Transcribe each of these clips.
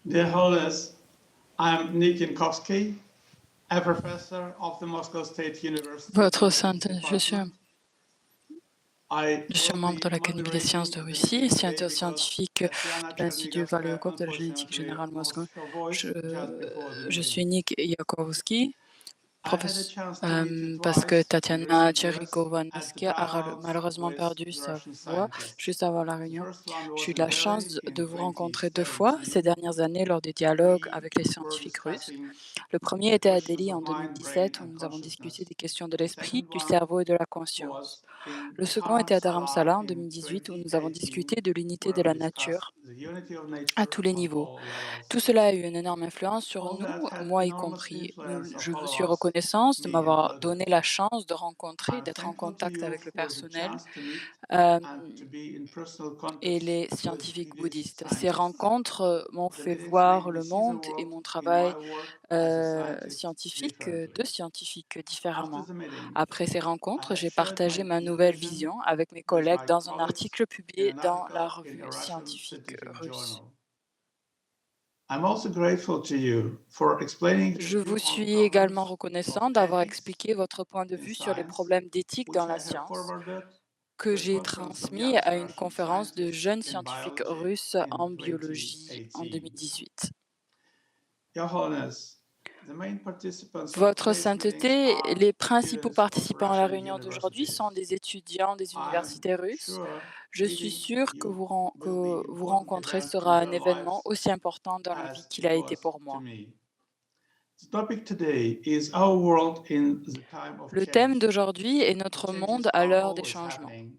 Dear Holiness, I'm Nick Yankowski, a professor of the Moscow State University Votre Physics Sainte, Department. je suis membre de l'Académie des sciences de Russie et scientifique Tatiana de l'Institut Chernigovskaya Valiokov de la génétique unfortunately générale Moscou. lost her voice Je, just before the je meeting. suis Nick Yakovsky, I had a chance to meet you parce que twice in Tatiana recent years at Tcherigovansky a dialogues malheureusement with perdu the sa Russian voix scientists. juste avant la The réunion. first one J'ai was eu in la Delhi chance in de vous rencontrer 2 fois ces 2017. dernières années lors des dialogues We avec les were scientifiques russes. discussing Le premier the était à questions Delhi of en mind, brain, 2017 où and nous avons discuté consciousness. des questions de The l'esprit, second du one cerveau et de la conscience. was in Le second était à Dharamsala Dharamsala en in 2018 où nous avons 2018, discuté de l'unité de where we la discussed nature the unity of à nature tous les on niveaux. all levels. Tout cela a eu une énorme influence sur All that nous, had moi y enormous compris. influence on Je vous all suis of us, reconnaissante de me m'avoir included. donné la chance de rencontrer, I'm d'être en thankful to contact you avec le for the personnel chance to meet euh, and to be in personal et contact les with scientifiques Buddhist bouddhistes. Ces scientists. rencontres m'ont The fait meetings voir made me le see the monde et world mon in travail my work as a scientist scientifique, differently. de scientifiques After différemment. the meeting, Après ces I rencontres, have j'ai shared partagé my ma new nouvelle vision vision avec mes with collègues my dans un colleagues article in publié an dans la article in revue a Russian scientifique scientific russe. journal. I'm also grateful to you for explaining your Je view vous on suis également problems reconnaissant of d'avoir ethics expliqué votre point de in vue sur les science, problèmes d'éthique dans which I la have science, forwarded que to a j'ai conference of transmis young à une Russian conférence de scientists jeunes in scientifiques biology russes in en biologie en 2018. 2018. Your Holiness, the main participants of Votre today's meetings Sainteté, are les principaux students of participants à la Russian réunion d'aujourd'hui sont universities. des étudiants des I'm universités russes. sure Je suis meeting sûre que you que will be vous important rencontrer event sera in un their événement lives aussi important dans leur vie as qu'il it a été was pour to moi. me. The topic today is our world in the time of Le thème change. d'aujourd'hui est The notre changes monde à are l'heure des always changements. happening.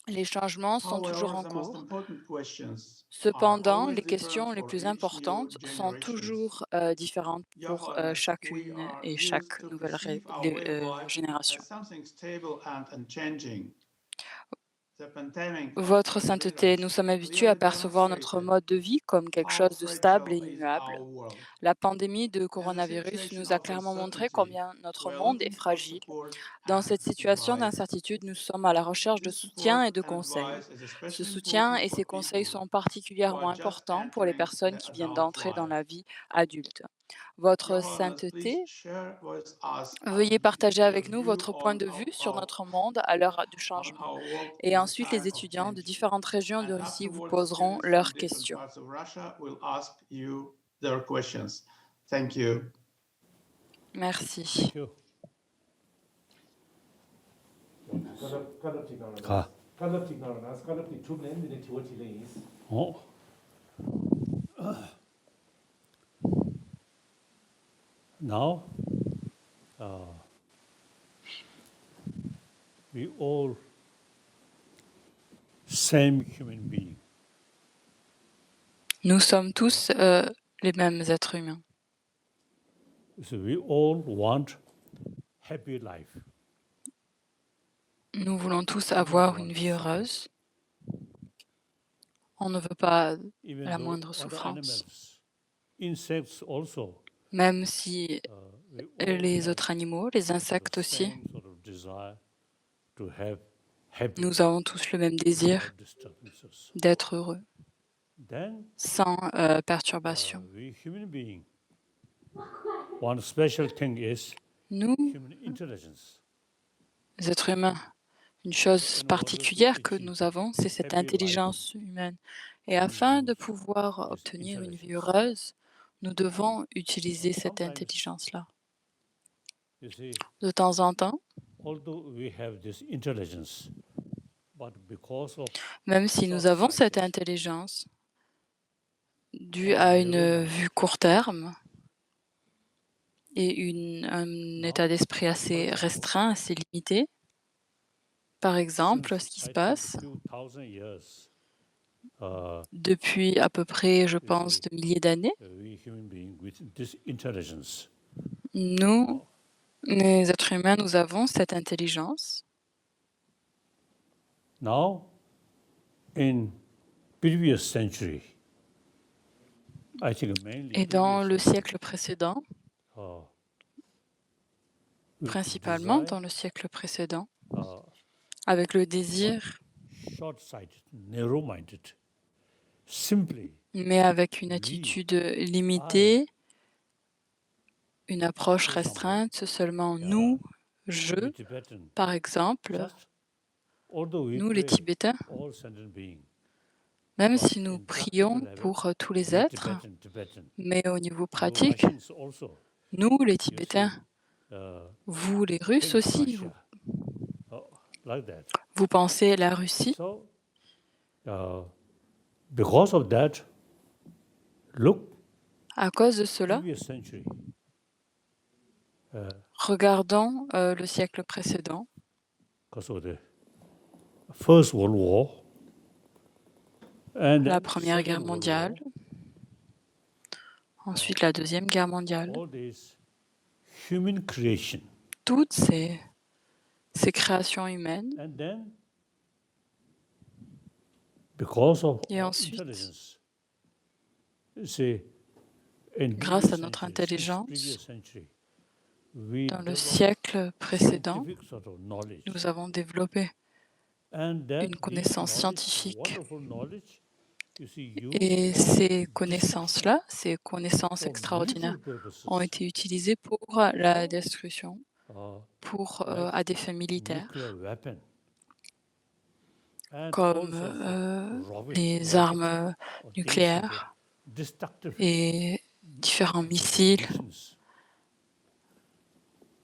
Les changements sont toujours However, en the most cours. important questions are Cependant, always les different questions les for plus each new importantes sont generations. toujours différentes Your pour Holiness, we chacune are et used chaque to nouvelle perceive our way of life génération. as something stable and unchanging. The pandemic of Votre Sainteté, nous coronavirus sommes habitués à clearly percevoir notre demonstrated mode de vie comme quelque how chose de stable fragile et is immuable. our world. La pandémie de In the coronavirus situation nous a of clairement montré uncertainty, combien notre we are monde est looking for fragile. support Dans and cette situation advice. d'incertitude, nous sommes à la recherche de This soutien et support de and conseils. advice is Ce especially soutien important et for ces conseils people sont who particulièrement are just importants pour les entering personnes the qui viennent adult d'entrer dans life. la vie adulte. Votre Your Holiness, please Sainteté, share with us veuillez partager your avec nous view votre point on de vue sur notre monde à l'heure du changement. our world Et in the ensuite, les time of étudiants de change. différentes régions de And Russie vous afterwards, poseront students from leurs different questions. parts of Russia will ask you their questions. Thank you. Merci. Thank you. 가. 어? Now, we all same human being. Nous sommes tous les mêmes êtres humains. So we all want happy life. Nous voulons tous avoir une vie heureuse. On ne veut pas Even la though moindre other souffrance. animals, insects also, Même si we all les have autres animaux, les insectes aussi, same sort of desire to have happy nous life avons tous le même désir without disturbances. d'être heureux, Then sans perturbation. we human being, one special thing is Nous, human intelligence. les êtres humains, une chose particulière que nous avons, c'est cette intelligence humaine. Et afin de pouvoir obtenir une vie heureuse, nous devons utiliser cette intelligence-là. You see, De temps en temps, although we have this intelligence, but because of même si nous avons cette intelligence, due à une vue court terme et un état d'esprit assez restreint, assez limité, par exemple, ce qui se passe depuis à peu près, je pense, de milliers d'années, nous, les êtres humains, nous avons cette intelligence. Now, in previous century, I think mainly Et dans le siècle précédent, principalement dans le siècle précédent, avec le désir short-sighted, narrow-minded, simply mais avec une we, attitude limitée, une approche for example, restreinte, seulement nous, we je, Tibetan, par exemple, just although we nous les pray Tibétains, all sentient beings, même but si nous in practical prions level, pour tous les we êtres, Tibetan, mais au niveau you pratique, Russians also, nous les you Tibétains, see, vous les Russes think aussi, Russia, like that. vous pensez la Russie. So, because of that, look, À cause de cela, previous century, regardons le siècle précédent, because of the First World War, and la then Première Guerre Second World mondiale, War, ensuite la Deuxième Guerre mondiale. all this human creation, Toutes ces créations humaines, and then because of et our ensuite, intelligence, say, in grâce previous à notre century, since intelligence, previous century, we dans le developed siècle précédent, scientific sort of knowledge, nous avons développé and that une these connaissance knowledge, scientifique. wonderful knowledge, you see, Et used for ces destruction, connaissances-là, ces connaissances for extraordinaires, military purposes, ont été utilisées pour la So, destruction, pour, like à des fins militaires, nuclear weapon, and comme also for les armes or these nucléaires destructive et différents missiles. missions.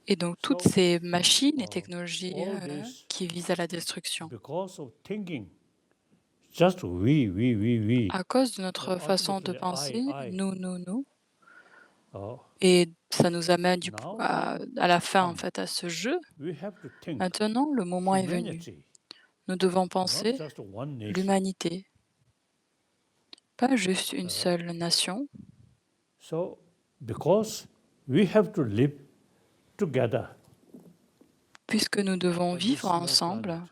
Et donc toutes So, ces machines et technologies all this qui visent à la destruction. because of thinking, just we, À cause de notre then façon de automatically penser, I, nous, uh, et ça nous amène now à time la fin, en come. fait, à ce jeu. We have to think Maintenant, le moment est venu. humanity, Nous devons not penser just one nation. l'humanité, pas juste une seule nation, So, because we have to live together puisque nous devons on this vivre small ensemble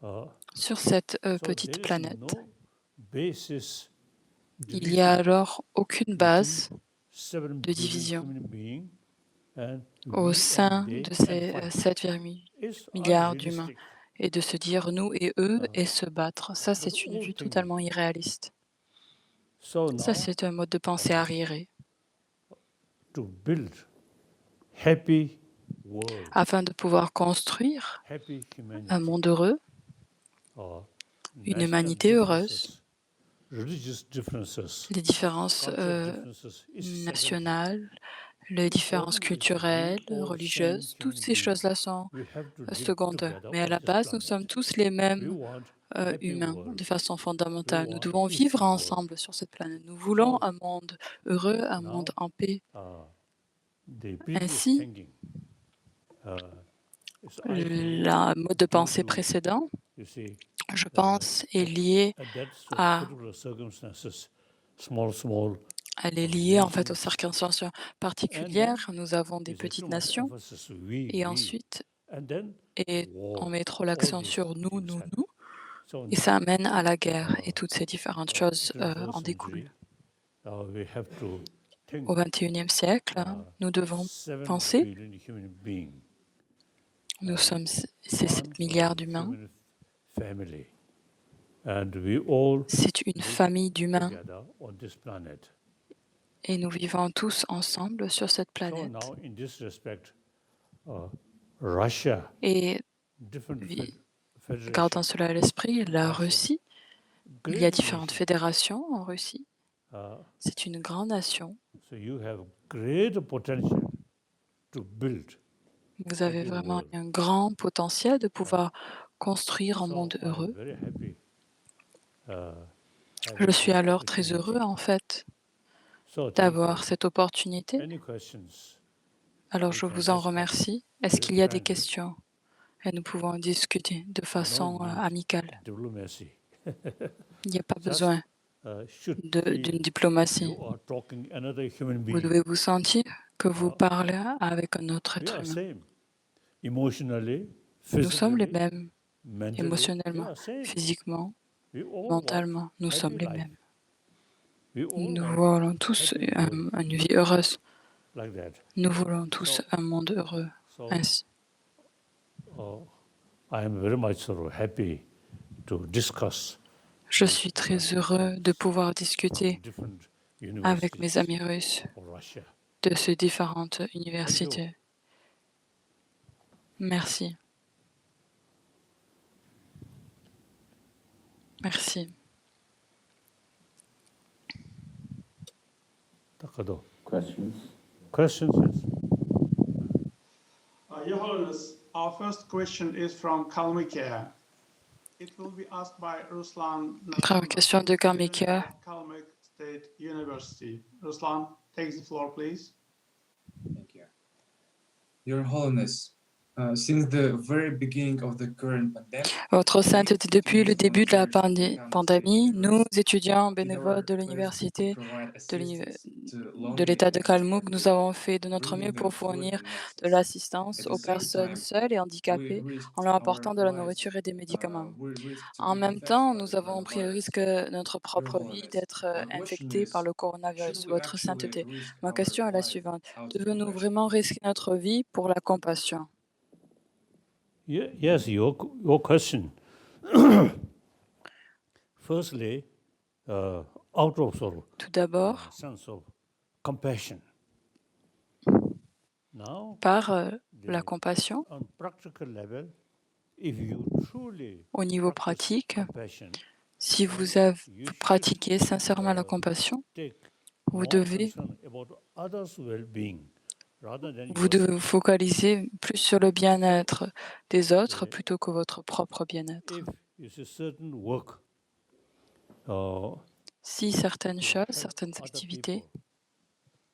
planet, sur cette so petite there is planète. no basis Il n'y a division alors aucune base between 7 de billion division human beings and au we sein and they de and ces fight. 7,8 It's milliards d'humains. unrealistic. Et de se dire nous et eux et se battre, ça c'est une all vue thinking. totalement irréaliste. So Ça now, c'est un mode de pensée arriéré. to build happy world, Afin de pouvoir construire happy humanity, un monde heureux, une national humanité heureuse, differences, religious differences, les différences cultural differences is secondary. nationales, les différences Important is we culturelles, all religieuses, same toutes human ces beings. choses-là sont We have to live secondaires. together Mais à on la this base, nous planet. sommes tous les We mêmes want happy humains world. de façon We fondamentale. Nous want devons peaceful vivre world. ensemble sur cette planète. Nous voulons So, un monde heureux, un now, monde en paix. the previous Ainsi, thinking, is I think le mode de due pensée to, précédent, you see, je pense, est lié at that à particular circumstances, small, elle est liée en fait aux nations, circonstances and then particulières. Nous avons des you see petites too much nations emphasis et ensuite, and then et on war, met trop all l'accent these sur nous, things nous, happen. nous, So et ça now, amène à la guerre et toutes ces différentes choses 21st en découlent. century, we have to think Au XXIe siècle, nous devons 7 penser, billion human beings, nous sommes ces 7 one milliards d'humains, human family, and we all c'est une live famille d'humains together on this planet. et nous vivons tous ensemble sur cette So planète. now, in this respect, Russia, Et different vi- federations, gardant cela à l'esprit, la Russie, il y a great différentes nation. fédérations en Russie. Uh, C'est une grande nation. so you have great potential to build. Vous avez happy vraiment world. un grand potentiel de pouvoir construire un So monde I'm heureux. very happy. Je having suis this alors très opportunity. heureux en fait So thank d'avoir you. cette opportunité. Any questions? Alors We je can vous en discuss remercie. Est-ce very qu'il y a des frankly. questions? Et nous pouvons discuter de No façon need amicale. diplomacy. Il n'y a pas Just, besoin should d'une feel diplomatie. you are talking another human Vous being. devez vous sentir que vous parlez avec un autre We être are humain. same. Emotionally, Nous sommes les physically, mêmes, mentally, we émotionnellement, are same. physiquement, We all mentalement. Nous want sommes happy les life. mêmes. We all Nous want voulons tous happy world une vie heureuse. like that. Nous voulons tous So, un monde heureux. so Ainsi. I am very much sort of happy to discuss Je suis très heureux de pouvoir from discuter different avec mes universities amis russes of Russia. de ces différentes Thank you. universités. Merci. Merci. Takado. Questions? Questions? Yes. Your Holiness, our first question is from Kalmykia. It will be asked by Ruslan Première Nazarov, question de student Kalmykia. of Kalmyk State University. Ruslan, take the floor, please. Thank you. Your Holiness, since the very beginning of the current pandemic, Votre Sainteté, depuis le début de la pandémie, nous, étudiants did bénévoles our de best to l'université provide assistance to de lonely l'État de and Kalmouk, struggling nous avons fait de notre bringing mieux pour them food fournir and de medicines. l'assistance At the aux same personnes time, seules et we handicapées risked en leur our apportant de la lives, nourriture et des médicaments. we risked to En be même infected temps, by nous the avons pris le coronavirus. risque, notre Your propre vie, Holiness, d'être our question infectés par is, le should coronavirus, we votre actually Sainteté. risk Ma our question est la life suivante. out of Devons-nous compassion? vraiment risquer notre vie pour la compassion? Yes, your question. Firstly, out of sort of Tout d'abord, sense of compassion. Now, par la compassion, on practical level, if you truly au niveau practice pratique, compassion, si then vous avez you should pratiqué sincèrement la compassion, take vous more devez concern about others' well-being rather than vous devez vous yourself. focaliser plus sur le bien-être des autres Okay. plutôt que votre propre bien-être. If you see certain work Si certaines to choses, help certaines other activités, people,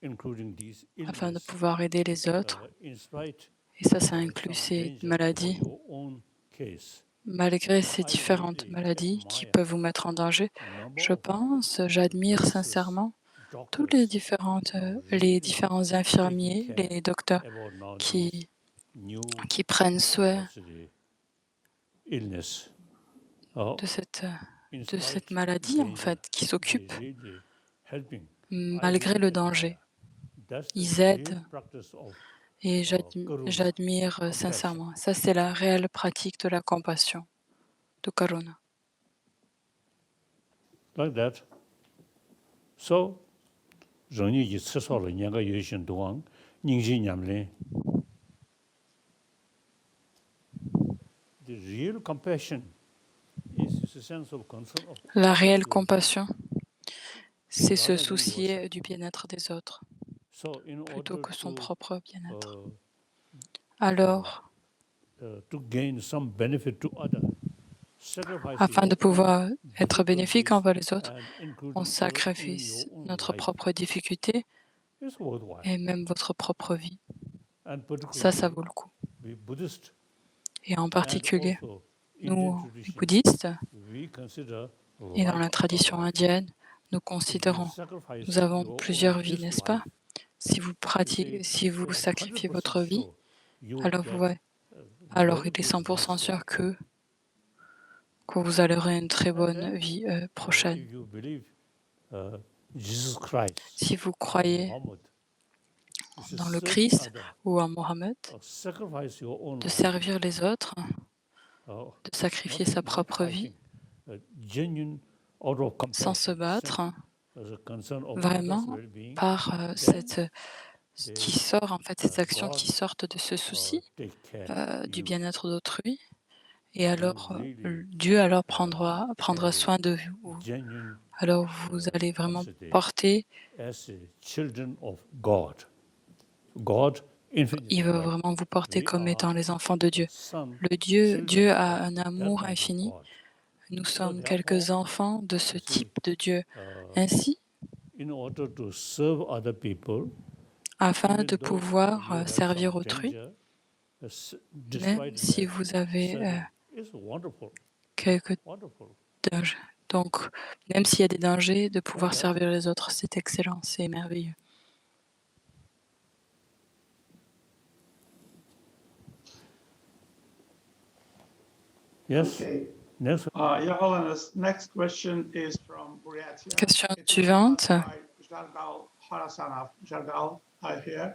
including these afin de illness, pouvoir aider les autres, in spite et ça of inclut some ces danger for maladies, your own case, malgré ces I différentes greatly maladies qui admire peuvent vous mettre en danger, number je of pense, j'admire nurses, sincèrement tous doctors les really différents taking infirmiers, care les docteurs about now this qui, new qui prennent soin illness. de cette In de cette spite maladie, en danger, fait, qui they s'occupent really helping. malgré I le really danger. admire. That's the Ils real aident practice of et karuna, j'admire compassion. sincèrement. Ça, c'est la réelle pratique de la compassion, de Karuna. Like that. So, 정이 이 스스로 년가 유신 동안 닝진냠래. The real compassion is a sense of concern of La réelle others' well-being. compassion, c'est se Rather than soucier yourself. du bien-être des autres So, in plutôt order que son to propre bien-être. uh, Alors, to gain some benefit to others, sacrifice afin de your pouvoir own être bénéfique difficulties envers les autres, and on including in sacrifie your own notre life propre difficulté is worthwhile. et même votre propre vie. And Ça particularly, vaut le coup. we Buddhists Et en and particulier, also nous, Indian les tradition, bouddhistes, we consider et dans life la after tradition life. indienne, nous If you considérons, sacrifice nous avons your plusieurs own vies, this n'est-ce pas? life, Si vous pratiquez, si vous it is sacrifiez 100% votre vie, sure you alors get alors very il est good 100% next sûr life. que vous aurez une très And bonne then, vie prochaine. if you believe Jesus Christ Si vous or croyez Muhammad, you should dans le serve Christ others, ou en Mohammed, sacrifice your own de life, servir les autres, de not sacrifier sa propre vie, fighting, genuine out of sans se compassion, battre, as a concern of others' vraiment well-being, par then qui sort, en fait, ces actions God qui sortent de ce souci take care du you. bien-être d'autrui. Et You alors, really Dieu alors prendra have a soin de vous. genuine Alors, vous allez vraiment capacity porter, as a children of God. God infinitely il va love. vraiment vous porter We comme are étant les enfants de Dieu. some Dieu children a of un that amour kind of infini. God. Nous So sommes therefore, quelques enfants de ce you see, type de Dieu. uh, Ainsi, in order to serve other people, afin even de though pouvoir you have servir some autrui, danger, même despite si that, vous avez serving is wonderful, quelques wonderful. dangers. Donc, même s'il y a des dangers, de pouvoir Like that. servir les autres, c'est excellent, c'est merveilleux. Yes. Okay. Next. Your Holiness, next question is from Buryatia. Question It will be suivante. asked by Jargal Harasanov. Jargal, here.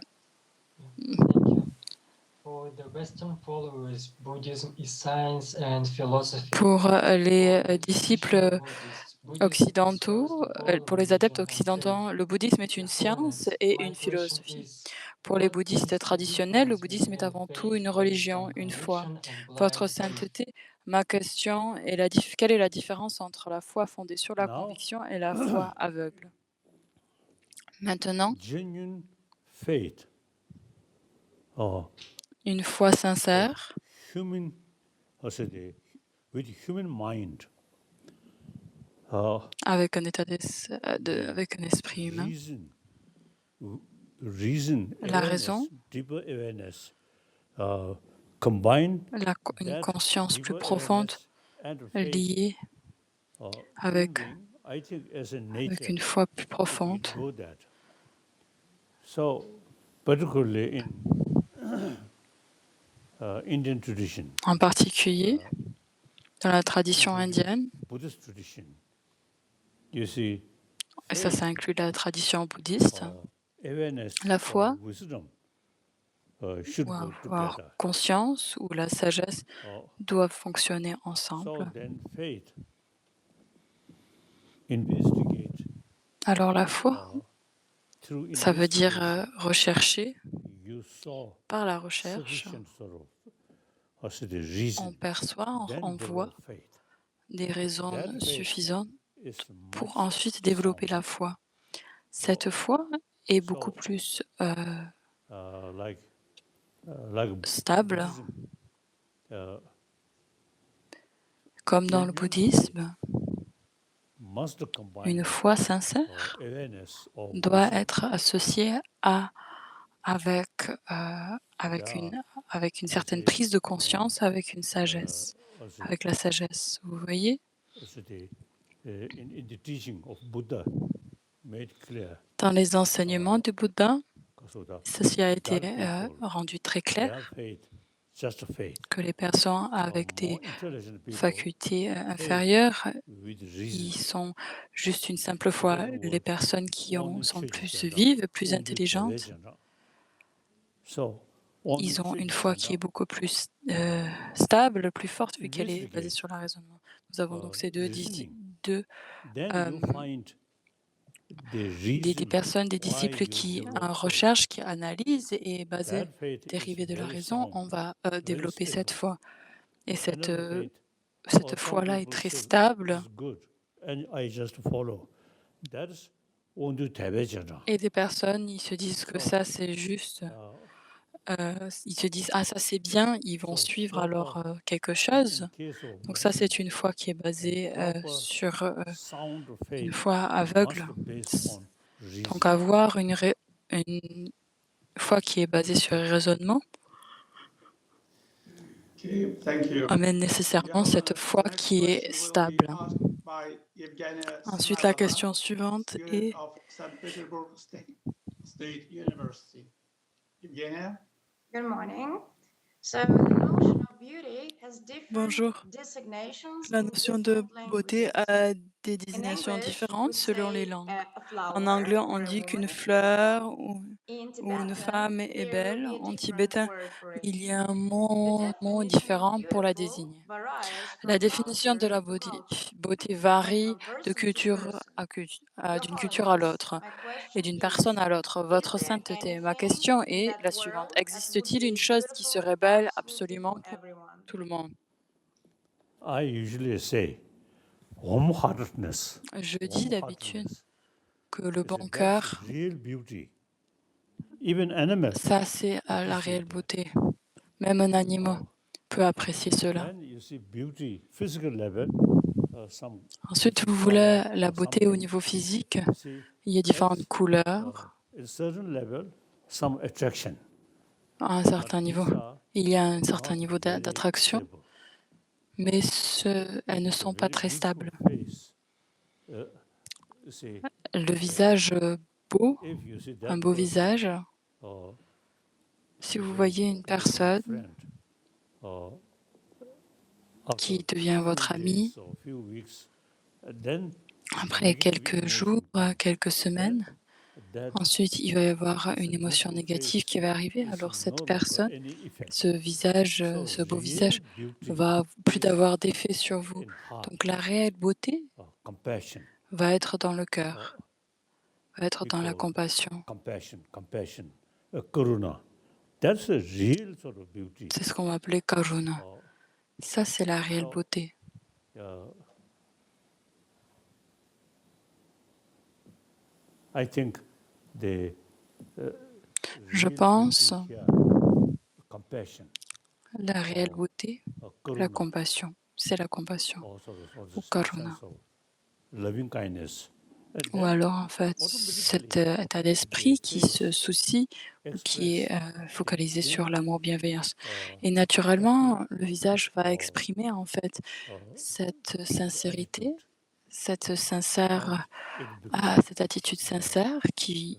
For the Western followers, Buddhism is science and philosophy. Pour les For disciples traditional Buddhists, Buddhism is occidentaux, first of all pour les adeptes religion and occidentaux, faith. le bouddhisme est une Your science Holiness, et my une question philosophie. is, Pour les what bouddhistes is the traditionnels, le difference bouddhisme est between avant tout faith une based religion, on une foi. conviction and Votre blind faith? sainteté, ma question est quelle est la différence entre la foi fondée sur la Now, conviction et la foi aveugle? Maintenant, genuine faith or une foi sincère human, with human mind, avec un état avec un esprit humain, reason, la awareness, raison, deeper awareness, combined une that conscience plus deeper profonde awareness and faith, liée avec, human being, I think as a avec nature, une foi plus it profonde. will go that. So, particularly in Indian tradition, En particulier, dans la tradition indienne, Buddhist tradition, you see, et ça inclut la tradition bouddhiste, awareness la foi or wisdom should ou go avoir together. conscience ou la sagesse doivent fonctionner So ensemble. then faith investigate Alors la foi, through ça veut dire investigation, rechercher. you saw Par la recherche, sufficient sort of the reason, on perçoit, then on voit develop faith. des raisons That faith suffisantes is pour much ensuite développer la stronger. foi. Cette foi est beaucoup plus Like stable, Buddhism, comme dans le genuine bouddhisme. must combine Une foi sincère awareness or doit wisdom. être associée avec, avec une certaine prise de conscience, avec une sagesse, avec la sagesse. Vous voyez? In the teaching of Buddha made clear, Dans les enseignements du Bouddha, so the ceci a été dull people, rendu très clair, their faith, just faith. que les personnes avec des More intelligent people, facultés inférieures, with ils reason, sont juste une simple foi. other Les words, personnes qui only sont plus Chejana, vives, plus only intelligentes, Devajana. So, only ils ont une foi qui est Chejana, beaucoup plus stable, plus forte, vu qu'elle est basée investigate, sur le raisonnement. Nous avons donc ces reasoning. deux Then you find the des reason personnes, des why disciples you qui develop faith. recherchent, qui analysent et basées, That faith is dérivées de la very raison, sound, on va very développer cette stable. foi. Et cette, Another faith, cette some foi-là est people très say, stable. "It's good, and I just follow." That's only Devajana. Et des personnes, ils se disent que ça, c'est juste. Ils se disent, ah, ça, c'est bien, ils vont suivre alors quelque chose. Donc ça, c'est une foi qui est basée sur Sound une faith foi aveugle. must be based on Donc reason. avoir une foi qui est basée sur le raisonnement Okay, thank you. amène nécessairement Your cette Holiness, foi the next qui est question will be stable. asked by Evgenia Ensuite, la Smirnova, question suivante student est of St. Petersburg State University. Evgenia? Good morning. So the notion of beauty has different Bonjour. designations La in notion de different beauté languages. a des In désignations English, différentes we selon les say langues. a flower En anglais, on or a dit qu'une woman. fleur In ou une Tibetan, femme est there will belle. be a En different tibétain, word for it. il y a un The mot definition of différent pour la beautiful désigner. varies La from définition de culture la to culture beauté and varie from de person to culture person. Your d'une culture à Holiness, l'autre my et question d'une is, personne à l'autre. is Votre there sainteté, ma anything question in est that la suivante. world that would Existe-t-il une be chose qui beautiful serait belle absolutely absolument for pour everyone? tout le monde? I usually say, warm-heartedness. Je dis d'habitude Warm-heartedness. que le I bon say, cœur, that's real beauty. Even animal ça c'est la appreciate réelle that. beauté. Même un animal peut apprécier cela. Then you see beauty, physical level. Some Ensuite, vous color voulez la or beauté au something. niveau physique. See, Il y a différentes that's couleurs at a certain level, some attraction. à un But certain niveau. these are Il y a un certain not niveau very d'attraction, stable. mais elles ne It's a sont pas very très beautiful stables. face. See, Le visage beau, if you see un that beau person, visage, or si a vous very voyez une good personne friend, or qui after devient few votre ami, days or few weeks, then après negative quelques jours, emotion, quelques semaines, Ensuite, il va y avoir une émotion négative qui va arriver. Alors cette personne, ce visage, ce beau visage, va plus d'avoir d'effet sur vous. Donc la réelle beauté compassion, va être dans le cœur, va être dans la compassion. compassion, karuna. That's a real sort of beauty. C'est ce qu'on va appeler karuna. Ça, c'est la réelle beauté. I think the Je real pense beauty here, compassion, la réelle beauté, la karuna, compassion. C'est la compassion or ou the karuna. sense of loving kindness. And Ou that alors, en fait, cet état d'esprit qui se soucie ou qui est focalisé sur l'amour, bienveillance. Et naturellement, le visage va exprimer en fait cette sincérité, cette cette attitude sincère qui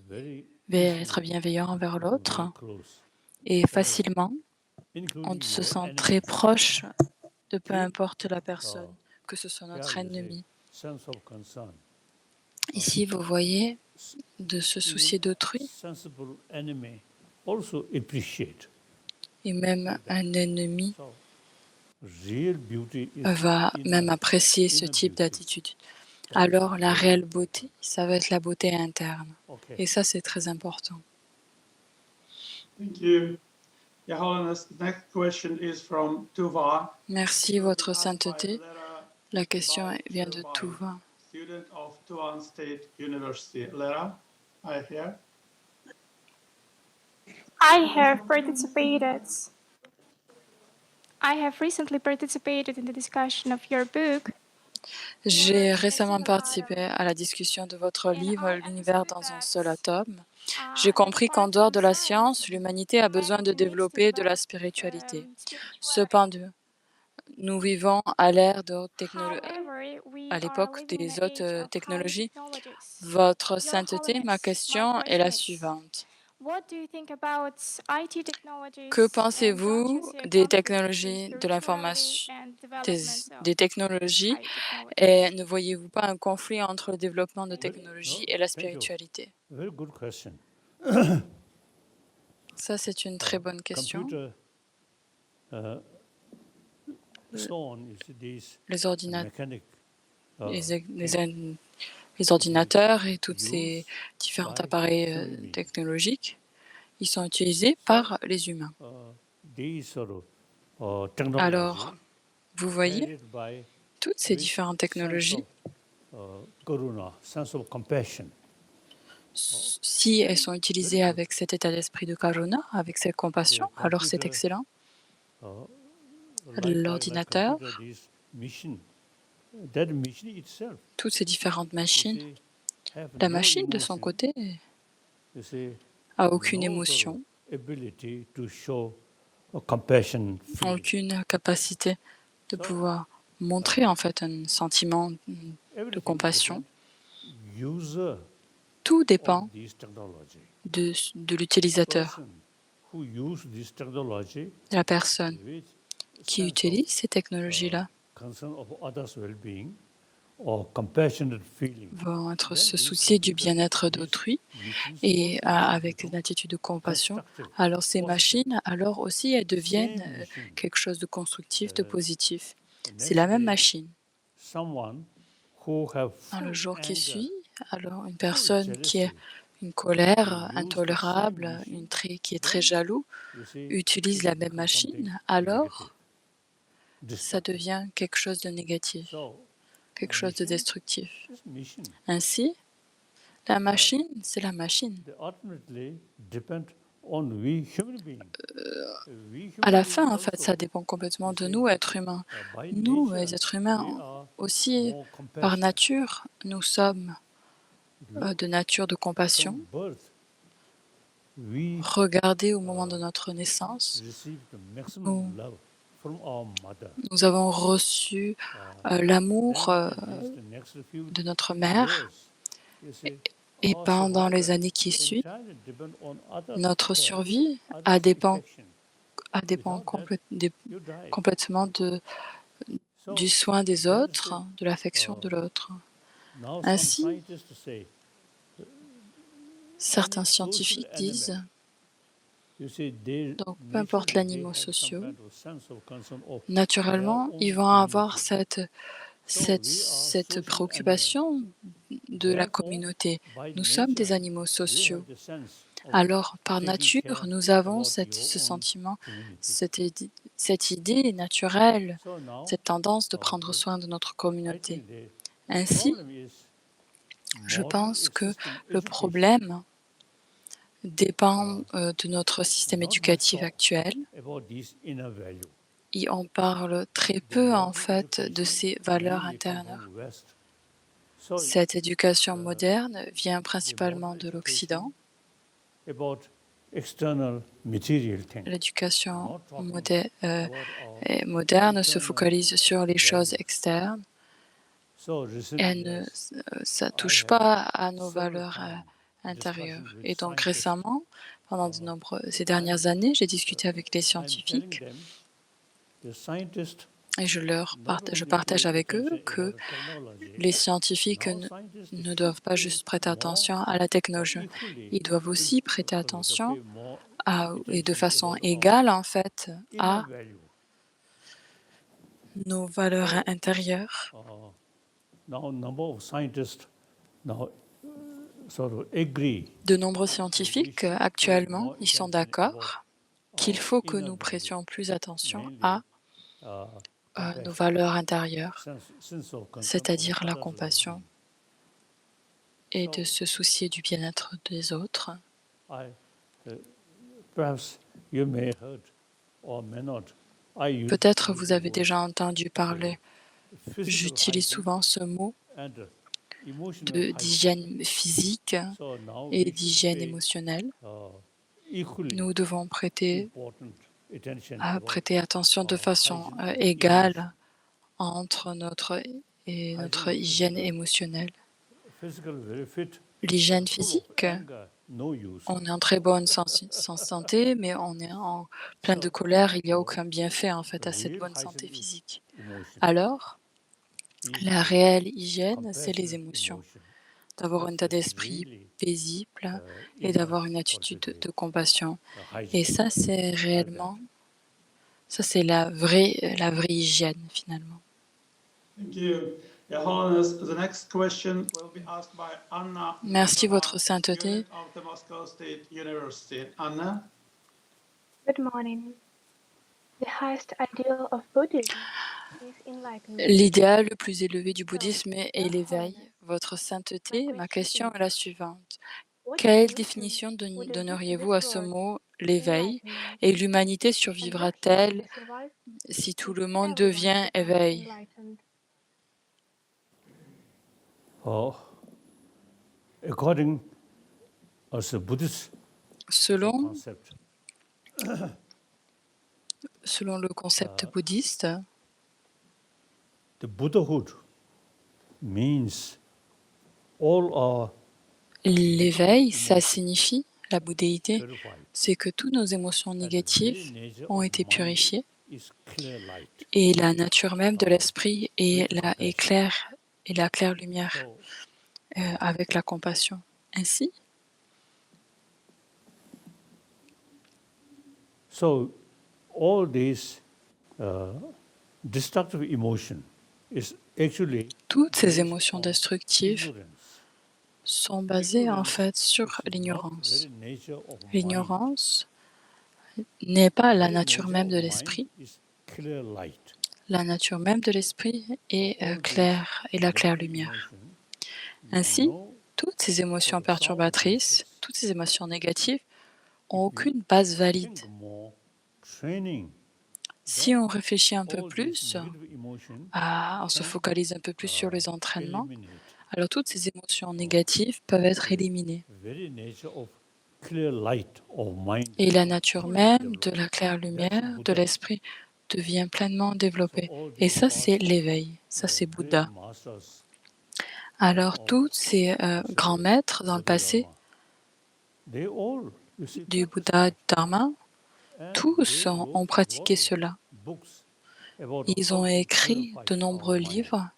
va être bienveillant envers l'autre. Et facilement, on se sent très proche de peu importe la personne, que ce soit notre ennemi. Sense of concern. Ici, vous voyez, de se soucier d'autrui, Sensible enemy also appreciate. et même un ennemi So, real beauty is va même inner. apprécier ce Inner type beauty. d'attitude. Alors, la réelle beauté, ça va être la beauté interne. Okay. Et ça, c'est très important. Thank you. Your Holiness, the next question is from Tuva. Merci, Votre Asked by Sainteté. Lara La question Bao vient de Sherbai, Touva. student of Tuan State University. Lara, I hear. I have participated. I have recently participated in the discussion of your book. J'ai récemment participé à la discussion de votre livre L'univers dans un seul atome. J'ai compris qu'en dehors de la science, l'humanité a besoin de développer de la spiritualité. Cependant, nous vivons à l'ère de à l'époque des hautes technologies. Votre sainteté, ma question est la suivante. Que pensez-vous des technologies de l'information, des technologies, et ne voyez-vous pas un conflit entre le développement de technologies et la spiritualité? Very good question. Ça, c'est une très bonne question. Computer, so on is these Les ordinateurs, mechanic les ordinateurs et tous ces différents appareils technologiques, ils sont utilisés par les humains. these sort of technology Alors, vous voyez, carried by toutes ces this différentes sense technologies, of, karuna, sense of compassion. si elles sont utilisées avec cet état d'esprit de karuna, avec cette compassion, The alors c'est computer, excellent. like L'ordinateur, computer, this machine, that machine itself, toutes ces différentes you machines, see, have la no machine de son emotion. côté You see, a aucune no sort émotion, of ability to show a compassion feeling. aucune capacité de So, pouvoir montrer en fait un sentiment de everything compassion. depends user Tout of dépend this technology. de l'utilisateur, Person who use this technology de la personne with qui sense utilise of ces technologies-là, concern of others' well-being or compassionate feeling. vont être Then se these soucier du computers, bien-être these d'autrui machines et also avec become une attitude de compassion. constructive, Alors ces positive. machines, alors aussi, elles deviennent Same machine. quelque chose de constructif, de positif. The C'est la next même day, machine. someone who have Dans le full jour qui anger, suit, alors une full personne qui a jealousy, une colère they use the same intolérable, machine, qui est très then jaloux, you see utilise it la même becomes something machine, alors negative, ça destructive. devient quelque chose de négatif, So, quelque chose de machine destructif. is machine. Ainsi, la machine, c'est la machine. They ultimately depend on we human beings. We À human la beings fin, en fait, ça also, dépend complètement you de see, nous, êtres humains. by Nous, nature, les êtres we humains, are aussi, more par compassionate. nature, nous sommes de nature de compassion. From birth, we Regardez au moment de notre naissance, receive the nous, maximum love from our mother. nous avons reçu l'amour Then at least the next few de notre mère, years, you see, et our pendant les survival années qui suivent, entirely depend on others' notre care, survie others' affection. dépend Without that, you die. complètement So du soin des there is autres, a, de l'affection de l'autre. now some Ainsi, scientists say Certains scientifiques disent, donc peu importe l'animal sociaux, naturellement, ils vont avoir cette préoccupation de la communauté. Nous sommes des animaux sociaux. Alors, par nature, nous avons ce sentiment, cette idée naturelle, cette tendance de prendre soin de notre communauté. Ainsi, je pense que le problème dépend de notre système éducatif actuel. Et on parle très peu, en fait, de ces valeurs intérieures. Cette éducation moderne vient principalement de l'Occident. L'éducation moderne se focalise sur les choses externes. Ça ne touche pas à nos valeurs intérieures. Et donc récemment, pendant ces dernières années, j'ai discuté avec les scientifiques et je partage avec eux que les scientifiques ne doivent pas juste prêter attention à la technologie. Ils doivent aussi prêter attention et de façon égale, en fait, à nos valeurs intérieures. De nombreux scientifiques, actuellement, ils sont d'accord qu'il faut que nous prêtions plus attention à nos valeurs intérieures, c'est-à-dire la compassion et de se soucier du bien-être des autres. Peut-être vous avez déjà entendu parler, j'utilise souvent ce mot d'hygiène physique et d'hygiène émotionnelle. Nous devons prêter attention de façon égale entre notre hygiène émotionnelle. L'hygiène physique, on est en très bonne santé, mais on est en plein de colère, il n'y a aucun bienfait en fait à cette bonne santé physique. Alors, la réelle hygiène, c'est les émotions. D'avoir un état d'esprit paisible et d'avoir une attitude de compassion. Et ça, c'est la vraie hygiène finalement. Thank you. Your Holiness, the next question will be asked by Anna. Merci, Votre Sainteté. Of the Moscow State University. Anna. Good morning. The highest ideal of Buddhism is enlightenment. L'idéal le plus élevé du bouddhisme est l'éveil. Votre Sainteté, ma question est la suivante. Quelle définition donneriez-vous à ce mot, l'éveil, et l'humanité survivra-t-elle si tout le monde devient éveil? According as a Buddhist Selon concept, le concept bouddhiste, the Buddhahood means all are l'éveil, ça signifie, la bouddhéité, purified. c'est que toutes nos émotions And the négatives very nature ont of été mind purifiées is clear light. et la nature même de l'esprit est la claire lumière So, avec la compassion. Ainsi, all these destructive emotion is actually toutes ces based émotions on destructives ignorance. sont basées en fait sur It's not l'ignorance. very nature of mind. L'ignorance n'est pas la Very nature nature même of de mind l'esprit. is clear light. La nature même de l'esprit est claire et la claire lumière. Emotion, Ainsi, no toutes ces émotions perturbatrices, toutes ces émotions négatives n'ont aucune base valide. think more, training, Si on réfléchit un peu all these plus, negative emotion on se focalise un peu plus sur les entraînements, eliminate alors toutes ces émotions négatives peuvent être éliminées. very nature of clear light of mind. Et la nature fully même developed. de la claire lumière de Buddha. l'esprit devient pleinement développée. So all Et these ça, c'est past, l'éveil. Ça, c'est great Bouddha. masters Alors, of tous ces grands maîtres dans le passé, they all, you see, du practice Bouddha, that. Dharma, And tous they ont pratiqué cela. books about Ils how ont to écrit purify de nombreux our mind livres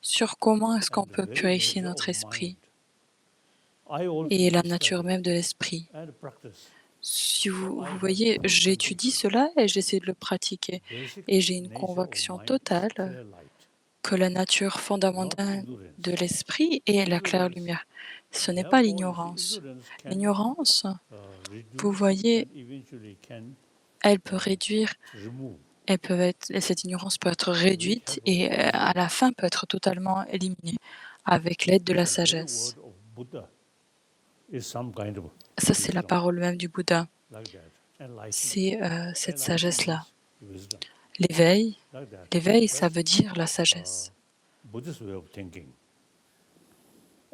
sur comment est-ce qu'on and the peut very purifier nature notre of esprit. mind. I also et la study nature même de l'esprit. and practice Si vous voyez, j'étudie cela et j'essaie de le pratiquer. basic Et j'ai une nature of conviction mind is totale clear light, que la nature not fondamentale de ignorance. l'esprit est la claire lumière. Ce n'est pas Therefore, you see, l'ignorance. ignorance can L'ignorance, vous reduce voyez, and eventually can elle peut réduire, remove. cette ignorance peut être With réduite help of et wisdom. à la fin peut être totalement éliminée avec l'aide de la The very sagesse. word of Buddha is some kind of Ça, c'est la wisdom, parole même du Bouddha. like that. Enlightenment. C'est cette sagesse-là. Means wisdom, L'éveil, like that. l'éveil, ça That's veut dire la sagesse. Buddhist way of thinking.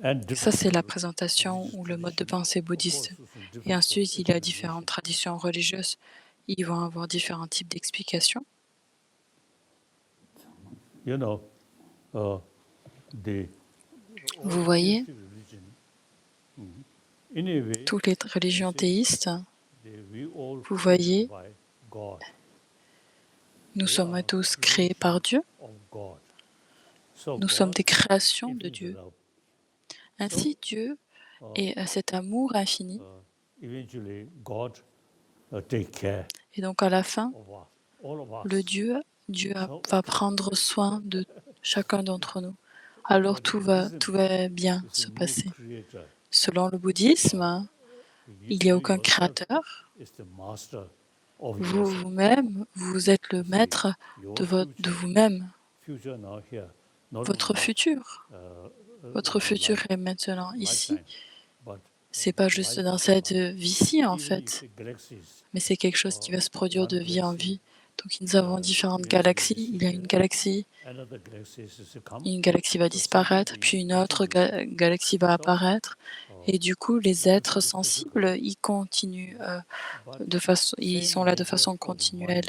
And Ça, c'est la different présentation ou le mode de traditions, pensée of course, bouddhiste. from Et different ensuite, il y a explanations. différentes traditions religieuses. Ils vont avoir différents types d'explications. You know, the Vous voyez, theistic religion, in a way, toutes les religions théistes, we all vous voyez, by God. nous We sommes are tous créés par Dieu. of God. So Nous sommes God des créations de is Dieu. love. Ainsi, Dieu est cet amour infini. Eventually, God take care Et donc, à la fin, of us, all of us. le Dieu va prendre soin de chacun d'entre nous. Alors, tout va bien se passer. Creator. Selon le bouddhisme, il n'y a aucun créateur. Is the master of Vous, yourself. vous-même, vous êtes le maître Your de future, vous-même. future now here, not Votre only, futur. Votre futur est maintenant ici. lifetime, but C'est pas juste dans cette vie-ci, en fait, mais c'est quelque chose qui va se produire de vie en vie. Donc, nous avons différentes galaxies. Il y a une galaxie, another galaxy is come. une galaxie va disparaître, puis une autre galaxie va apparaître. Et du coup, les êtres sensibles, ils continuent ils sont là de façon continuelle.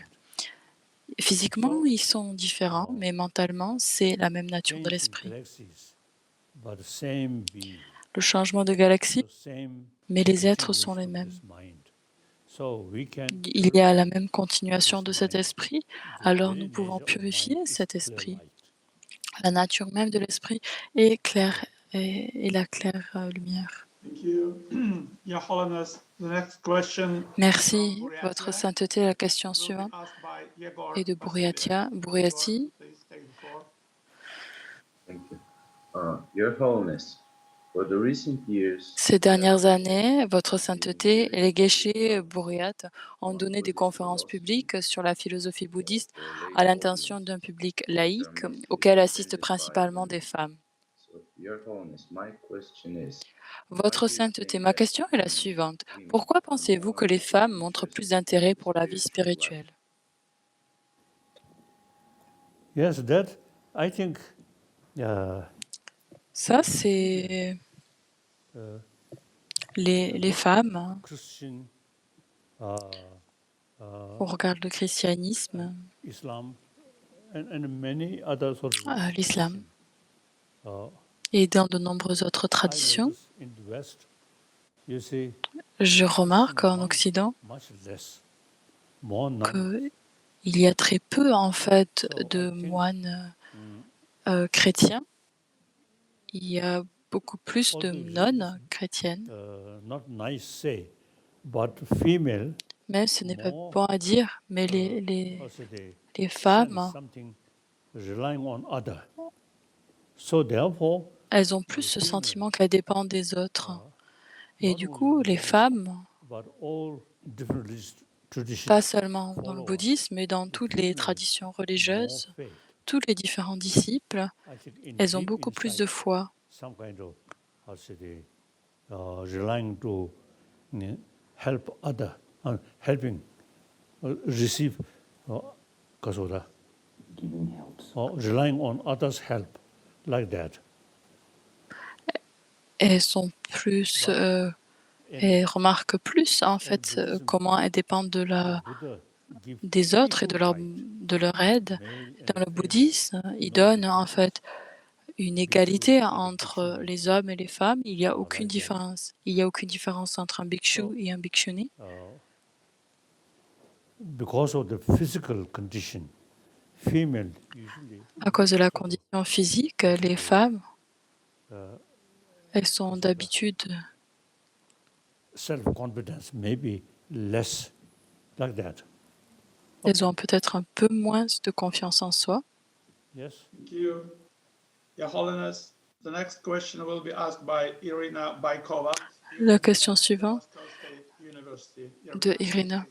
Physiquement, ils sont différents, mais mentalement, c'est la même nature de l'esprit. But same being, Le changement de galaxie, the same mais les êtres sont les continuation mêmes. is mind. So we can Il y a la même continuation de cet esprit, alors nous pouvons purifier cet esprit. La nature même de l'esprit est claire et la claire lumière. Thank you. Your Holiness, the next question Merci, from Votre Buryatia Sainteté. La question will be suivante asked by Yegor est de Vasiliev. Bouriati. Yegor, please take the floor. Thank you. Your Holiness, for the recent years, Ces dernières années, Votre Sainteté et les Geshe Bouriat ont donné des conférences publiques sur la philosophie bouddhiste à l'intention d'un public laïque auquel assistent principalement des femmes. so, Your Holiness, my question is, Votre Sainteté, ma question est la suivante. Pourquoi pensez-vous que les femmes montrent plus d'intérêt pour la vie spirituelle? Yes, that I think Ça, c'est les femmes. Christian, On regarde le christianisme, Islam, and many other sort of l'islam uh, et dans de nombreuses autres I traditions. notice in the West, you see Je remarque en Occident much less, more nuns. qu'il y a très peu en fait de moines chrétiens. Il y a beaucoup plus de nonnes chrétiennes. Not nice say, but female. Même ce n'est pas bon à dire, mais les Sense femmes, something relying on other. So therefore, elles ont plus ce sentiment qu'elles dépendent des autres. Et du coup, les femmes, but all different traditions, pas seulement dans le bouddhisme, mais dans toutes les traditions religieuses, more faith. tous les différents disciples, I think in elles ont deep beaucoup plus inside, de foi. some kind of relying to help other, helping receive kasura, relying on others' help, like that. Elles sont plus, elles remarquent plus en fait comment elles dépendent Buddha give des autres et de leur aide. Dans le bouddhisme, il donne en fait une égalité entre les hommes et les femmes. Il n'y a aucune différence. Il n'y a aucune différence entre un bhikshu et un bhikshuni. Because of the physical condition, female usually À cause de la condition physique, les femmes, elles sont d'habitude self-confidence, maybe less like that. Elles ont peut-être un peu moins de confiance en soi. Yes. Thank you. Your Holiness, the next question will be asked by Irina Baikova. La question suivante Moscow State University. de Irina.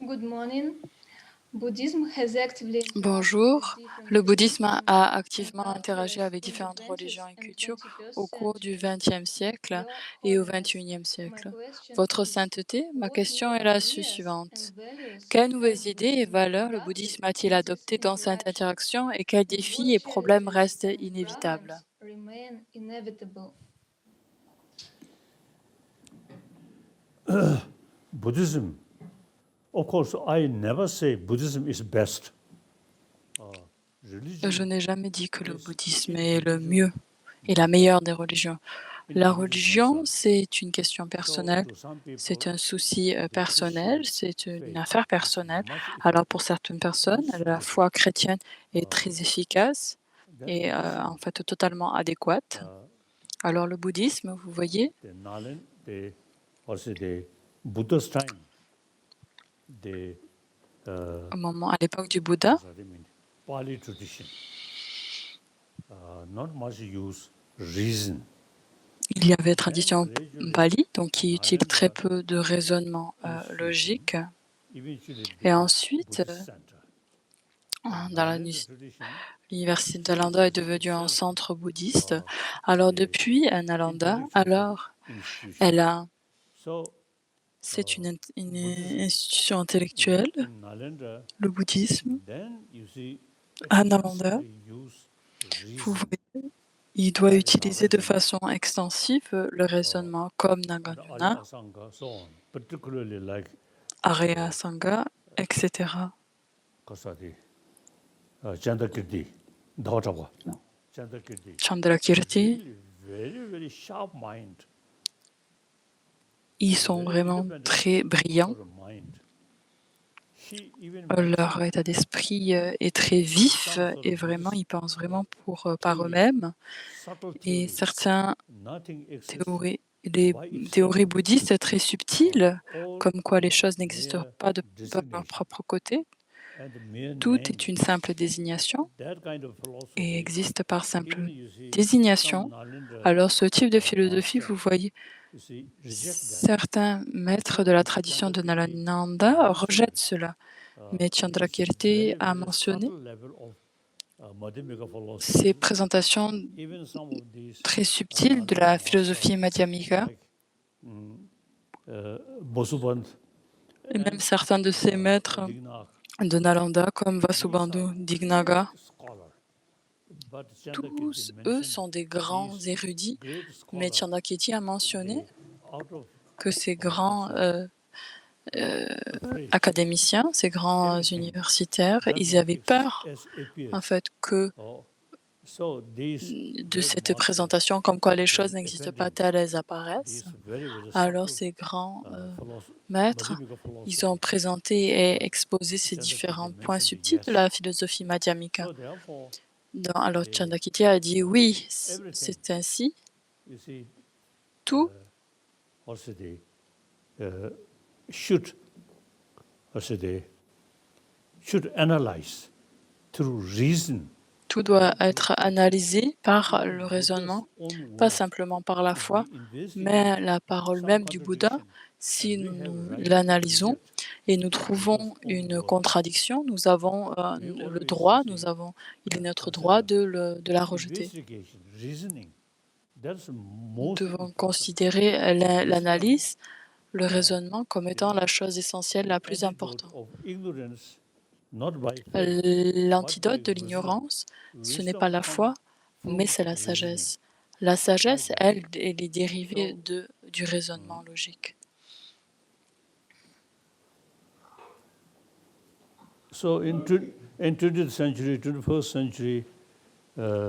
Good morning. Buddhism has actively interacted Bonjour. with different Le bouddhisme religions a and activement interagi cultures avec in the différentes 20th religions et and cultures 21st au cours du century. XXe siècle Your et au Holiness, XXIe my siècle. question Votre is, sainteté, ma what question new est la ideas suivante. and values Quelles has nouvelles idées et Buddhism valeurs le adopted bouddhisme a-t-il in adoptées this dans cette interaction? interaction et quels And défis what et problèmes challenges restent and inévitables? problems remain inevitable? Buddhism, of course, I never say Buddhism is best. Je n'ai jamais dit que le bouddhisme est le mieux et la meilleure des religions. La religion, c'est une question personnelle, c'est un souci personnel, c'est une affaire personnelle. Alors pour certaines personnes, la foi chrétienne est très efficace et en fait totalement adéquate. Alors le bouddhisme, vous voyez, Buddha's time, à l'époque du Bouddha, Pali tradition, not much use reason. il y avait tradition pali, donc qui utilise très peu de raisonnement logique. Et ensuite, dans l'université de Nalanda est devenue un centre bouddhiste. Alors depuis Nalanda, c'est une institution intellectuelle, le bouddhisme. À Nalanda, vous voyez, il doit utiliser de façon extensive le raisonnement comme Nagarjuna, Arya Sangha, etc. Chandrakirti, Very sharp mind. ils sont vraiment très brillants. Leur état d'esprit est très vif et vraiment, ils pensent vraiment par eux-mêmes. Et certaines les théories bouddhistes sont très subtiles, comme quoi les choses n'existent pas de leur propre côté. Tout est une simple désignation et existe par simple désignation. Alors ce type de philosophie, vous voyez, certains maîtres de la tradition de Nalanda rejettent cela. Mais Chandrakirti a mentionné ces présentations très subtiles de la philosophie madhyamika. Et même certains de ces maîtres de Nalanda, comme Vasubandhu Dignaga, tous, eux, sont des grands érudits, mais Chandrakirti a mentionné que ces grands académiciens, ces grands universitaires, ils avaient peur, en fait, que de cette présentation, comme quoi les choses n'existent pas telles elles apparaissent. Alors ces grands maîtres, ils ont présenté et exposé ces différents points subtils de la philosophie madhyamika. Alors Chandrakirti a dit oui, c'est ainsi. Tout should analyze through reason. Tout doit être analysé par le raisonnement, pas simplement par la foi, mais la parole même du Bouddha. Si nous l'analysons et nous trouvons une contradiction, nous avons le droit, il est notre droit de la rejeter. Nous devons considérer l'analyse, le raisonnement comme étant la chose essentielle la plus importante. L'antidote de l'ignorance, ce n'est pas la foi, mais c'est la sagesse. La sagesse, elle est dérivée du raisonnement logique.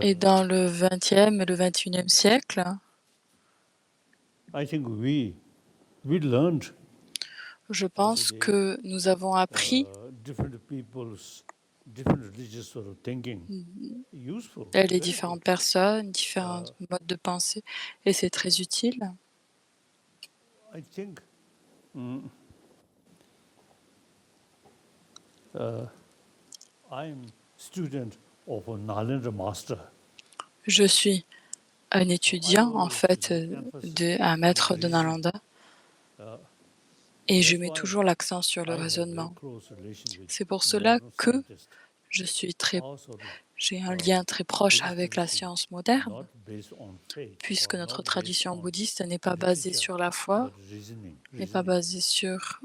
Et dans le XXe et le XXIe siècle, je pense que nous avons appris les différentes personnes, différents modes de pensée, et c'est très utile. I think I'm student of a Nalanda master. Je suis un étudiant, en fait, un maître de Nalanda, et je mets toujours l'accent sur le raisonnement. C'est pour cela que j'ai un lien très proche avec la science moderne, puisque notre tradition bouddhiste n'est pas basée sur la foi, n'est pas basée sur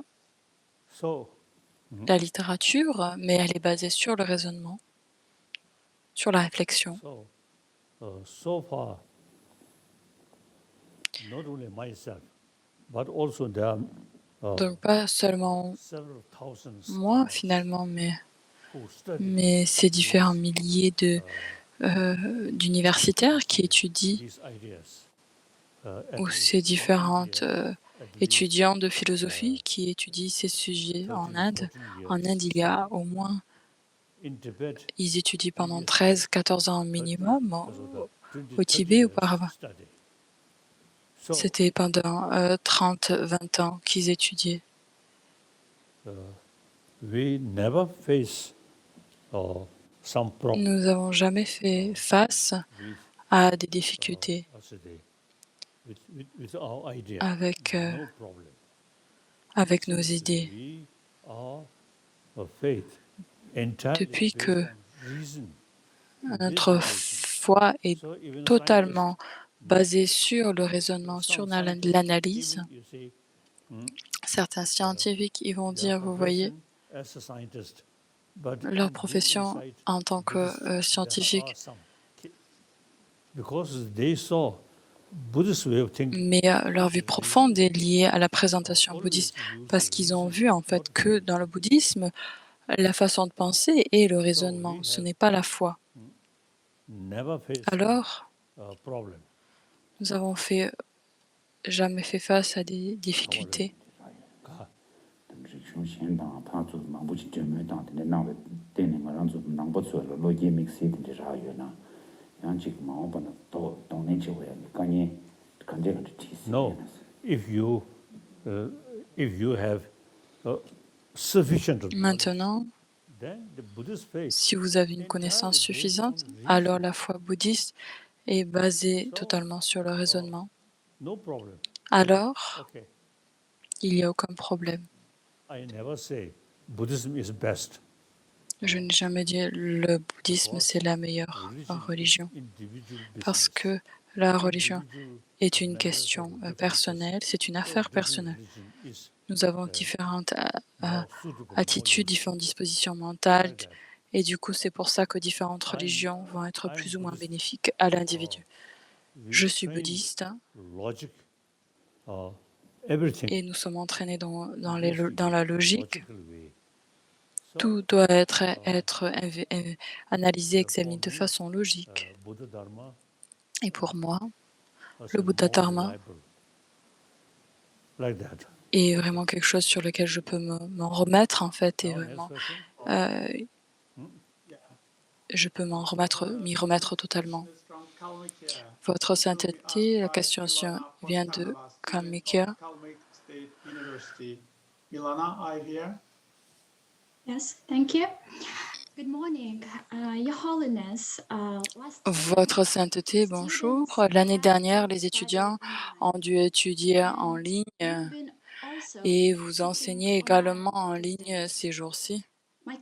la littérature, mais elle est basée sur le raisonnement, sur la réflexion. So far, not only myself, but also there are Donc pas seulement several thousands moi finalement, who study mais ces différents milliers d'universitaires qui étudient, these ideas. ou ces différentes étudiants de philosophie qui étudient ces sujets en Inde. En Inde, il y a au moins, In Tibet, ils étudient pendant 13-14 ans minimum. because of the 20, Au 30 Tibet, years auparavant, study. So, c'était pendant 30-20 ans qu'ils étudiaient. we never face some problem Nous n'avons jamais fait face with à des difficultés with our idea. avec, No problem. avec nos idées. We are a faith entirely Depuis based que on reason. notre foi est So even totalement basée sur le raisonnement, sur l'analyse, you see, certains scientifiques, ils vont dire, vous voyez, as a scientist, but leur deep profession inside, en tant que there scientifique, are some because they saw Buddhist way of thinking. mais leur vie profonde est liée à la présentation bouddhiste, parce qu'ils ont vu en fait que dans le bouddhisme, la façon de penser est le raisonnement, ce n'est pas la foi. Never face Alors, a problem. nous avons jamais fait face à des difficultés. No, if you have sufficient knowledge, Maintenant, then the Buddhist faith si vous avez une connaissance suffisante, alors la foi bouddhiste est basée totalement sur le raisonnement. no problem. Alors, Okay, il n'y a aucun problème. I never say Buddhism is best. Je n'ai jamais dit le bouddhisme c'est la meilleure religion, Individual parce business. que la religion Individual est une matters question of different personnelle, c'est une So affaire different personnelle. religion is Nous avons différentes more suitable, more attitudes, useful. différentes dispositions mentales, Like that. et du coup c'est pour ça que différentes religions vont être plus ou moins bénéfiques à l'individu. We Je suis train bouddhiste logic, everything et nous sommes entraînés dans must be la logique. logical way. So, Tout doit être analysé, examiné de façon logique. Buddha Dharma Et pour moi, was le a Buddha more Dharma reliable. Like that. est vraiment quelque chose sur lequel je peux m'en remettre en fait, et Now, next vraiment, question. je peux m'y remettre totalement. Votre sainteté, la question vient de Kalmykia. Ilana, are you here? Yes, thank you. Good morning, Your Holiness. Votre sainteté, bonjour. L'année dernière, les étudiants ont dû étudier en ligne et vous enseignez également en ligne ces jours-ci. Ma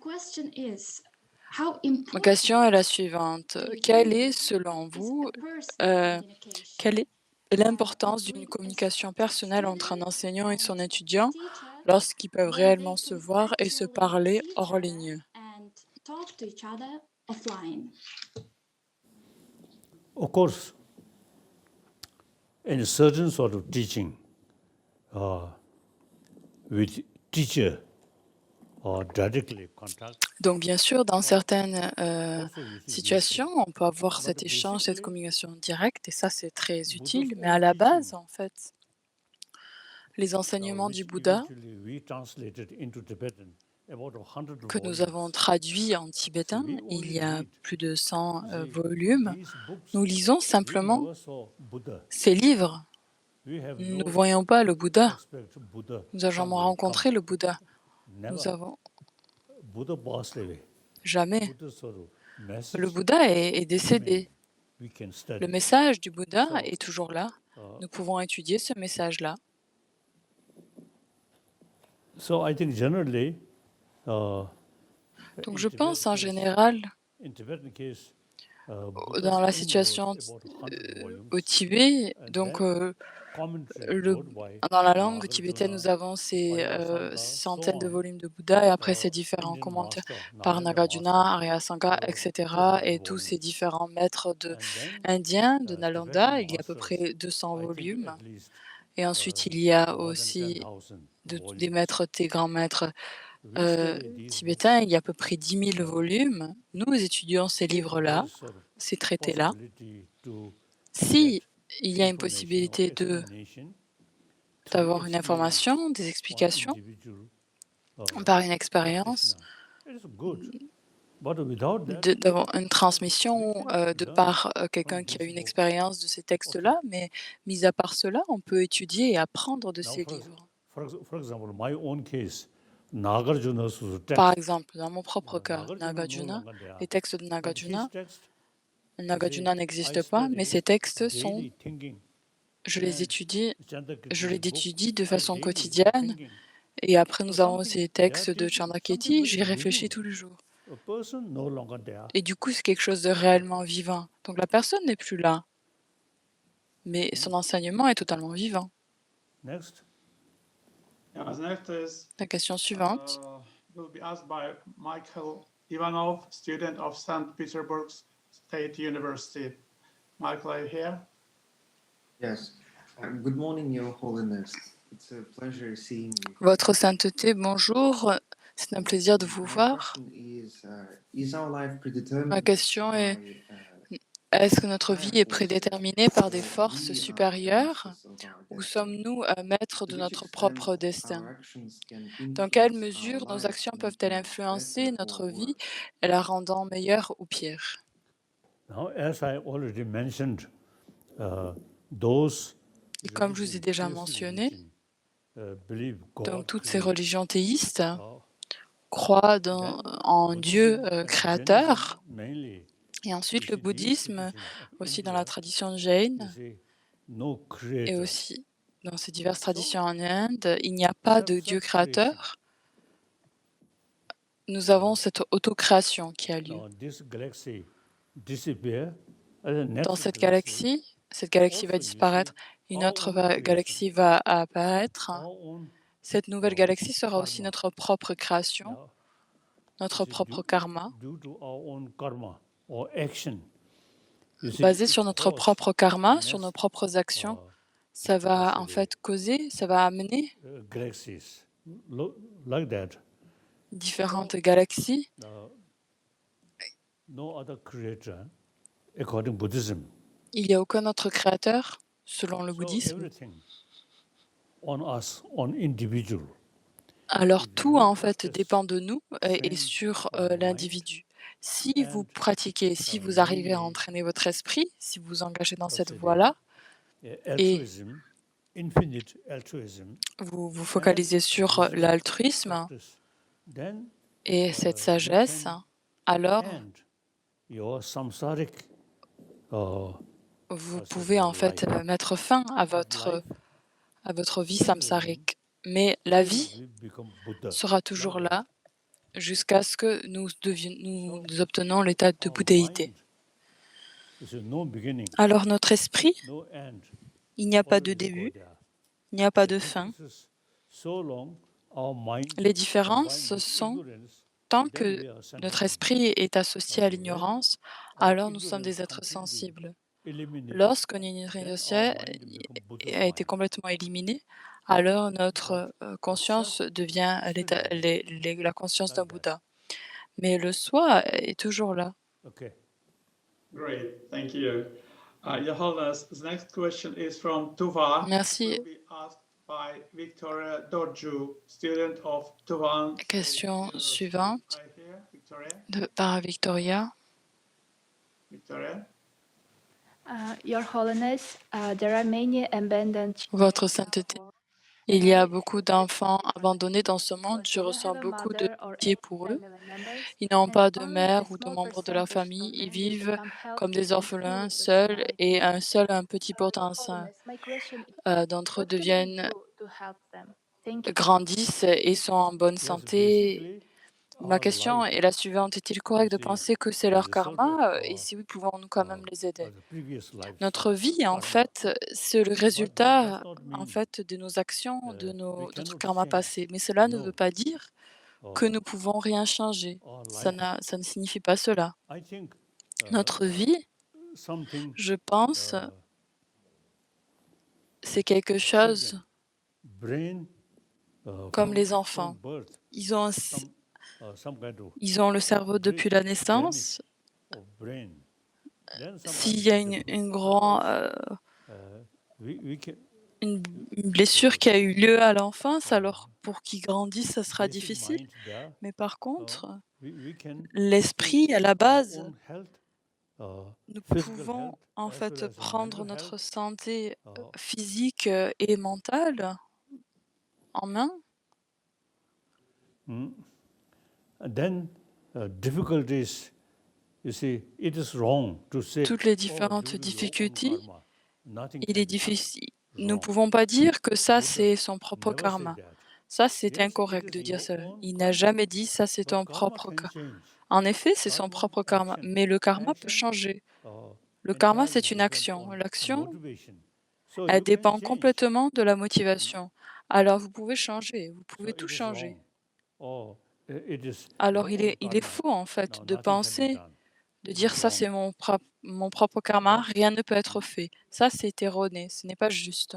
question est la suivante. Quelle est, selon vous, quelle est l'importance d'une communication personnelle entre un enseignant et son étudiant lorsqu'ils peuvent réellement se voir et se parler hors ligne? Of course, in a certain sort of teaching, with teacher or directly contact, Donc, bien sûr, dans certaines also it is situations, useful. on peut avoir But cet échange, cette basically, communication directe, et ça, c'est très Buddha's utile. Mais own à la teaching, base, en fait, les enseignements du which Bouddha eventually we translated into Tibetan, about 100 que nous volumes. avons traduits en tibétain, We il only y a read. plus de 100 You see, volumes. these books, Nous lisons we simplement never saw Buddha. ces livres. Nous ne voyons pas le Bouddha. expect Buddha Nous n'avons jamais rencontré le Bouddha. Never. Nous avons Buddha passed away. jamais. Buddha's sort of Le message Bouddha est décédé. we can study. Le message du Bouddha So, est toujours là. uh, Nous pouvons étudier ce message-là. so I think generally, uh, Donc in je Tibet pense en case- général, in Tibetan case, Buddha's dans la own situation words, about 100 volumes, au Tibet, and donc then commentary le- wrote by dans la langue Nagarjuna, tibétaine, nous avons ces Aryasanga, centaines de so on, volumes de Bouddha et après ces différents Indian commentaires master, par Nalanda Nagarjuna, master, Aryasanga, wrote etc. 200 et tous ces volumes. différents maîtres And then indiens de Nalanda. Tibetan Il y a à peu masters, près 200 I think volumes. at least Et ensuite, il y a more than aussi 10,000 des volumes. maîtres, des grands maîtres We study these tibétains. Il y a à peu près 10 000 volumes. Nous étudions ces books. livres-là, There is sort of ces traités-là. possibility to Si get il y a une information or possibilité explanation through d'avoir une experience information, des or explications individual par une expérience, practitioner. It is good. But without that, d'avoir une transmission de learn par quelqu'un from qui a these une books. expérience de ces textes-là, mais mis à part cela, on peut étudier et apprendre de Now, ces livres. for example, my own case, Nagarjuna's text. Par exemple, dans mon propre cas, Nagarjuna no Nagarjuna, longer there. les textes de But his Nagarjuna, text, Nagarjuna I n'existe pas, mais study ces textes sont, daily thinking. je les And étudie, Chandrakirti's je les book, étudie de I façon daily quotidienne. thinking. Et après, nous So avons something ces they are textes de teaching, something Chandrakirti, very j'y réfléchis living. tous les jours. A person no longer there. Et du coup, c'est quelque chose de réellement vivant. Donc la personne n'est plus là, mais son enseignement est totalement vivant. Next. Yeah, the next is La question suivante. will be asked by Michael Ivanov, student of St. Petersburg State University. Michael, are you here? Yes. Good morning, Your Holiness. It's a pleasure seeing you. Votre sainteté, bonjour. C'est un plaisir de vous My voir. question is our life predetermined Ma question est, by, est-ce que notre vie est forces, prédéterminée par des or forces we are supérieures masters of our ou destiny? sommes-nous maîtres To de which notre extent propre our destin? actions can Dans quelle influence our mesure nos life, actions peuvent-elles making it influencer better notre or vie worse? et la rendant meilleure ou pire? Now, as I already mentioned, those Et comme je vous ai déjà religions, mentionné, believe God donc toutes ces created, religions théistes uh, croient then en Dieu Buddhism, créateur. Jainism mainly, Et ensuite you le see these bouddhisme, traditions of aussi dans India, la tradition they jaine, say no et creator. aussi dans ces diverses So, traditions en Inde, il n'y a pas de Dieu self-creation. créateur. Nous avons cette autocréation qui a lieu. Now, this galaxy disappear, and the Dans next cette galaxie va also, you disparaître, see, une our autre own creation, galaxie va apparaître. our own Cette nouvelle galaxie sera aussi karma. notre propre création, Now, notre it is propre karma, due to our own karma or action. You see, basé it sur notre cause propre karma, sur nos next, propres actions. uh, Ça va en possibly, fait causer, ça va amener galaxies like that. différentes galaxies. No other creator, according to Buddhism. Il n'y a aucun autre créateur, selon le So bouddhisme. everything on us, on individual. Alors If tout you en fait practice dépend de nous et same sur mind l'individu. Si vous and pratiquez, si the vous arrivez à mainly entraîner votre esprit, si vous vous engagez dans cette possibly, voie-là, altruism, infinite altruism, vous vous focalisez sur wisdom, l'altruisme practice, then et cette you sagesse, can alors end your samsaric vous pouvez en fait mettre fin à votre vie samsarique. Mais la vie become Buddha. sera toujours là jusqu'à ce que nous obtenons l'état de Our bouddhéité. mind is no beginning, Alors notre esprit, no end. il n'y a pas de Always go début, there. il n'y a pas The de fin. differences so long, our mind Les différences combined with sont, ignorance, tant then que we are sensitive. notre esprit est associé à l'ignorance, Our alors nous sommes ignorance des êtres completely sensibles. eliminated, Lorsque then l'ignorance our mind become Buddha a été mind. complètement éliminée, alors notre conscience devient la conscience d'un Bouddha. Mais le soi est toujours là. Okay. Great, thank you. Your Holiness, the next question is from Tuva. Merci. Will be asked by Victoria Dorju, student of Tuvan. Question suivante Right here, Victoria. par Victoria. Victoria. Your Holiness, there are many abandoned Votre Sainteté, il y a beaucoup d'enfants abandonnés dans ce monde. Je ressens beaucoup de pitié pour eux. Ils n'ont pas de mère ou de membres de leur famille. Ils vivent comme des orphelins, seuls, et un petit pourcentage d'entre eux grandissent et sont en bonne santé. Ma question est la suivante. Est-il correct de penser que c'est leur karma? Et si oui, pouvons-nous quand même les aider? Notre vie, en fait, c'est le résultat, en fait, de nos actions, de notre karma passé. Mais cela ne veut pas dire que nous pouvons rien changer. Ça ne signifie pas cela. Notre vie, je pense, c'est quelque chose comme les enfants. Ils ont le cerveau depuis la naissance. S'il y a une blessure qui a eu lieu à l'enfance, alors pour qu'ils grandissent, ça sera difficile. Mais par contre, l'esprit, à la base, nous pouvons en fait prendre notre santé physique et mentale en main. Toutes les différentes difficultés, il est difficile. Nous ne pouvons pas dire que ça, c'est son propre karma. Ça, c'est incorrect de dire ça. Il n'a jamais dit ça, c'est ton propre karma. En effet, c'est son propre karma, mais le karma peut changer. Le karma, c'est une action. L'action, elle dépend complètement de la motivation. Alors, vous pouvez changer, vous pouvez tout changer. Alors, il est faux, en fait, de penser, de dire ça, c'est mon propre karma, rien ne peut être fait. Ça, c'est erroné, ce n'est pas juste.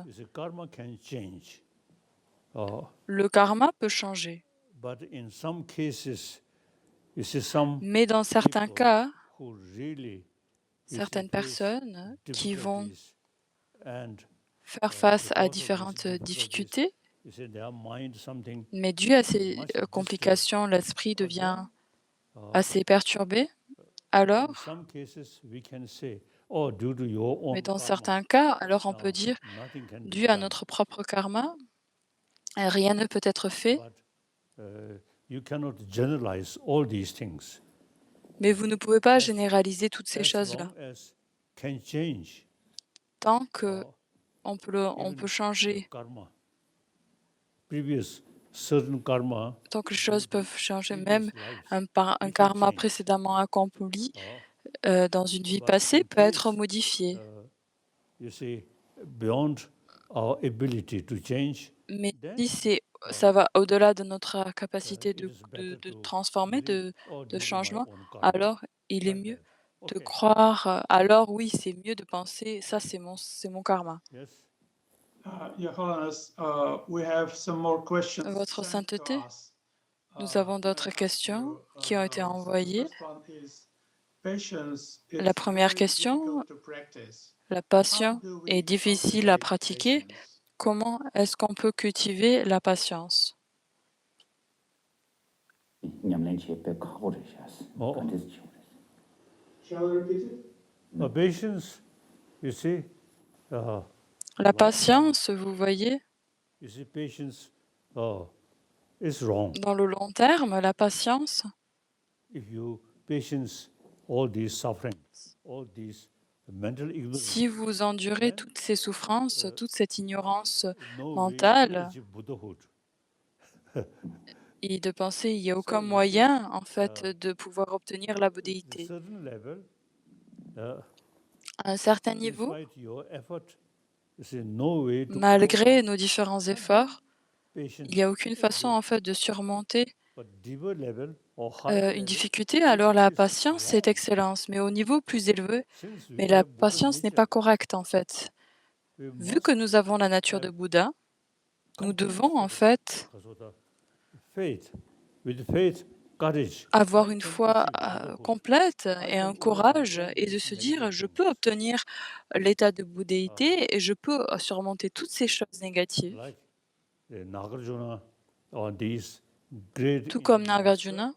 Le karma peut changer. Mais dans certains cas, certaines personnes qui vont faire face à différentes difficultés, mais dû à ces complications, l'esprit devient assez perturbé. Alors, mais dans certains cas, alors on peut dire, dû à notre propre karma, rien ne peut être fait. Mais vous ne pouvez pas généraliser toutes ces choses-là. Tant que on peut changer, tant que les choses peuvent changer, même un karma précédemment accompli dans une vie passée peut être modifié. Mais si ça va au-delà de notre capacité de transformer, de changement, alors il est mieux de croire, alors oui, c'est mieux de penser, ça c'est mon karma. Your Holiness, we have some more questions Votre sent to Sainteté, us. nous avons d'autres questions qui ont été envoyées. La première question, la passion est difficile à pratiquer. Comment est-ce qu'on peut cultiver la patience? La patience, vous voyez, dans le long terme, la patience, si vous endurez toutes ces souffrances, toute cette ignorance mentale, et de penser il n'y a aucun moyen, en fait, de pouvoir obtenir la bouddhéité. À un certain niveau, malgré nos différents efforts, il n'y a aucune façon, en fait, de surmonter une difficulté. Alors la patience, c'est excellence, mais au niveau plus élevé, mais la patience n'est pas correcte, en fait. Vu que nous avons la nature de Bouddha, nous devons, en fait, avoir une foi complète et un courage et de se dire je peux obtenir l'état de bouddhéité et je peux surmonter toutes ces choses négatives. Tout comme Nagarjuna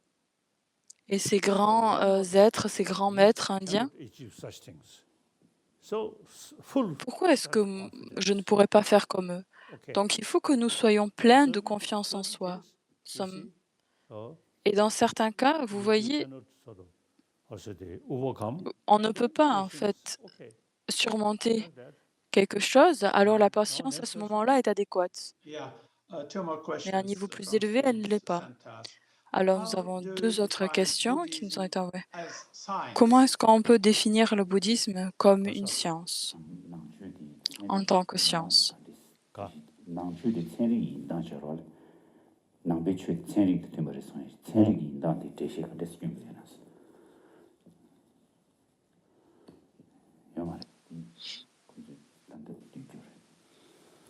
et ces grands êtres, ces grands maîtres indiens, Pourquoi est-ce que je ne pourrais pas faire comme eux? Donc il faut que nous soyons pleins de confiance en soi. Sommes- Et dans certains cas, vous voyez, on ne peut pas en fait surmonter quelque chose, alors la patience à ce moment-là est adéquate. Yeah, two more Mais à un questions niveau plus from élevé, elle ne l'est students pas. sent us. Alors nous How avons do you 2 autres define questions qui nous ont Buddhism été envoyées. as Comment science? est-ce qu'on peut définir le bouddhisme comme une science, en tant que science?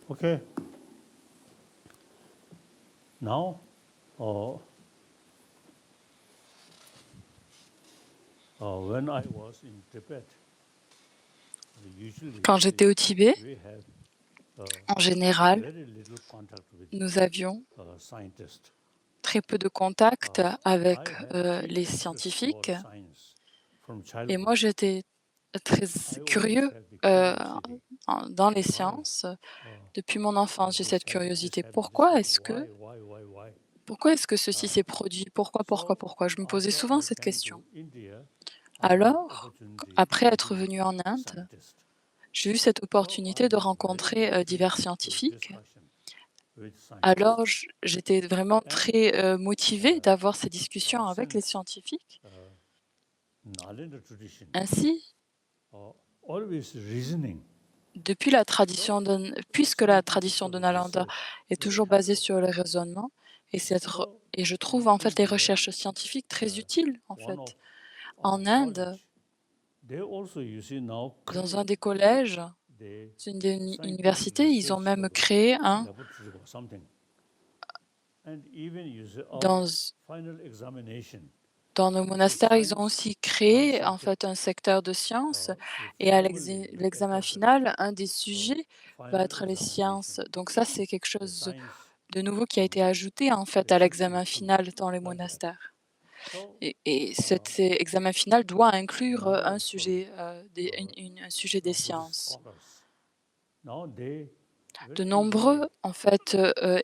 Okay. Now, when I was in Tibet, usually Quand j'étais au Tibet, we have en général, very little contact with nous avions scientists. très peu de contact avec I had les interest scientifiques about science from et childhood. moi j'étais très I always curieux have the euh, curiosity. dans les Why? sciences. Depuis mon enfance, j'ai This cette happened, curiosité. this happened, this happened. Why? Pourquoi est-ce que ceci s'est produit? Pourquoi? Je me posais After souvent I cette came question. to India, I had Alors, opportunity après to être meet venu en Inde, scientists. j'ai eu cette So opportunité I de was very rencontrer divers motivated to scientifiques. discussion with scientists. Alors, j'étais vraiment And très motivée d'avoir ces discussions avec les since scientifiques. Nalanda tradition, Ainsi, always reasoning. depuis la tradition puisque la tradition de Nalanda est toujours basée sur le raisonnement, et je trouve en fait les recherches scientifiques très utiles en One fait. of En Inde, they also, you see, now dans un create des collèges, the une des scientific universités, ils ont research même créé un laboratory or something. And even you see, dans, final examination, dans nos monastères, ils ont aussi créé en fait un secteur de sciences et à l'examen final, un des sujets va être les sciences. Donc ça, c'est quelque chose de nouveau qui a été ajouté en fait à l'examen final dans les monastères. Et cet examen final doit inclure un sujet, un sujet des sciences. De nombreux en fait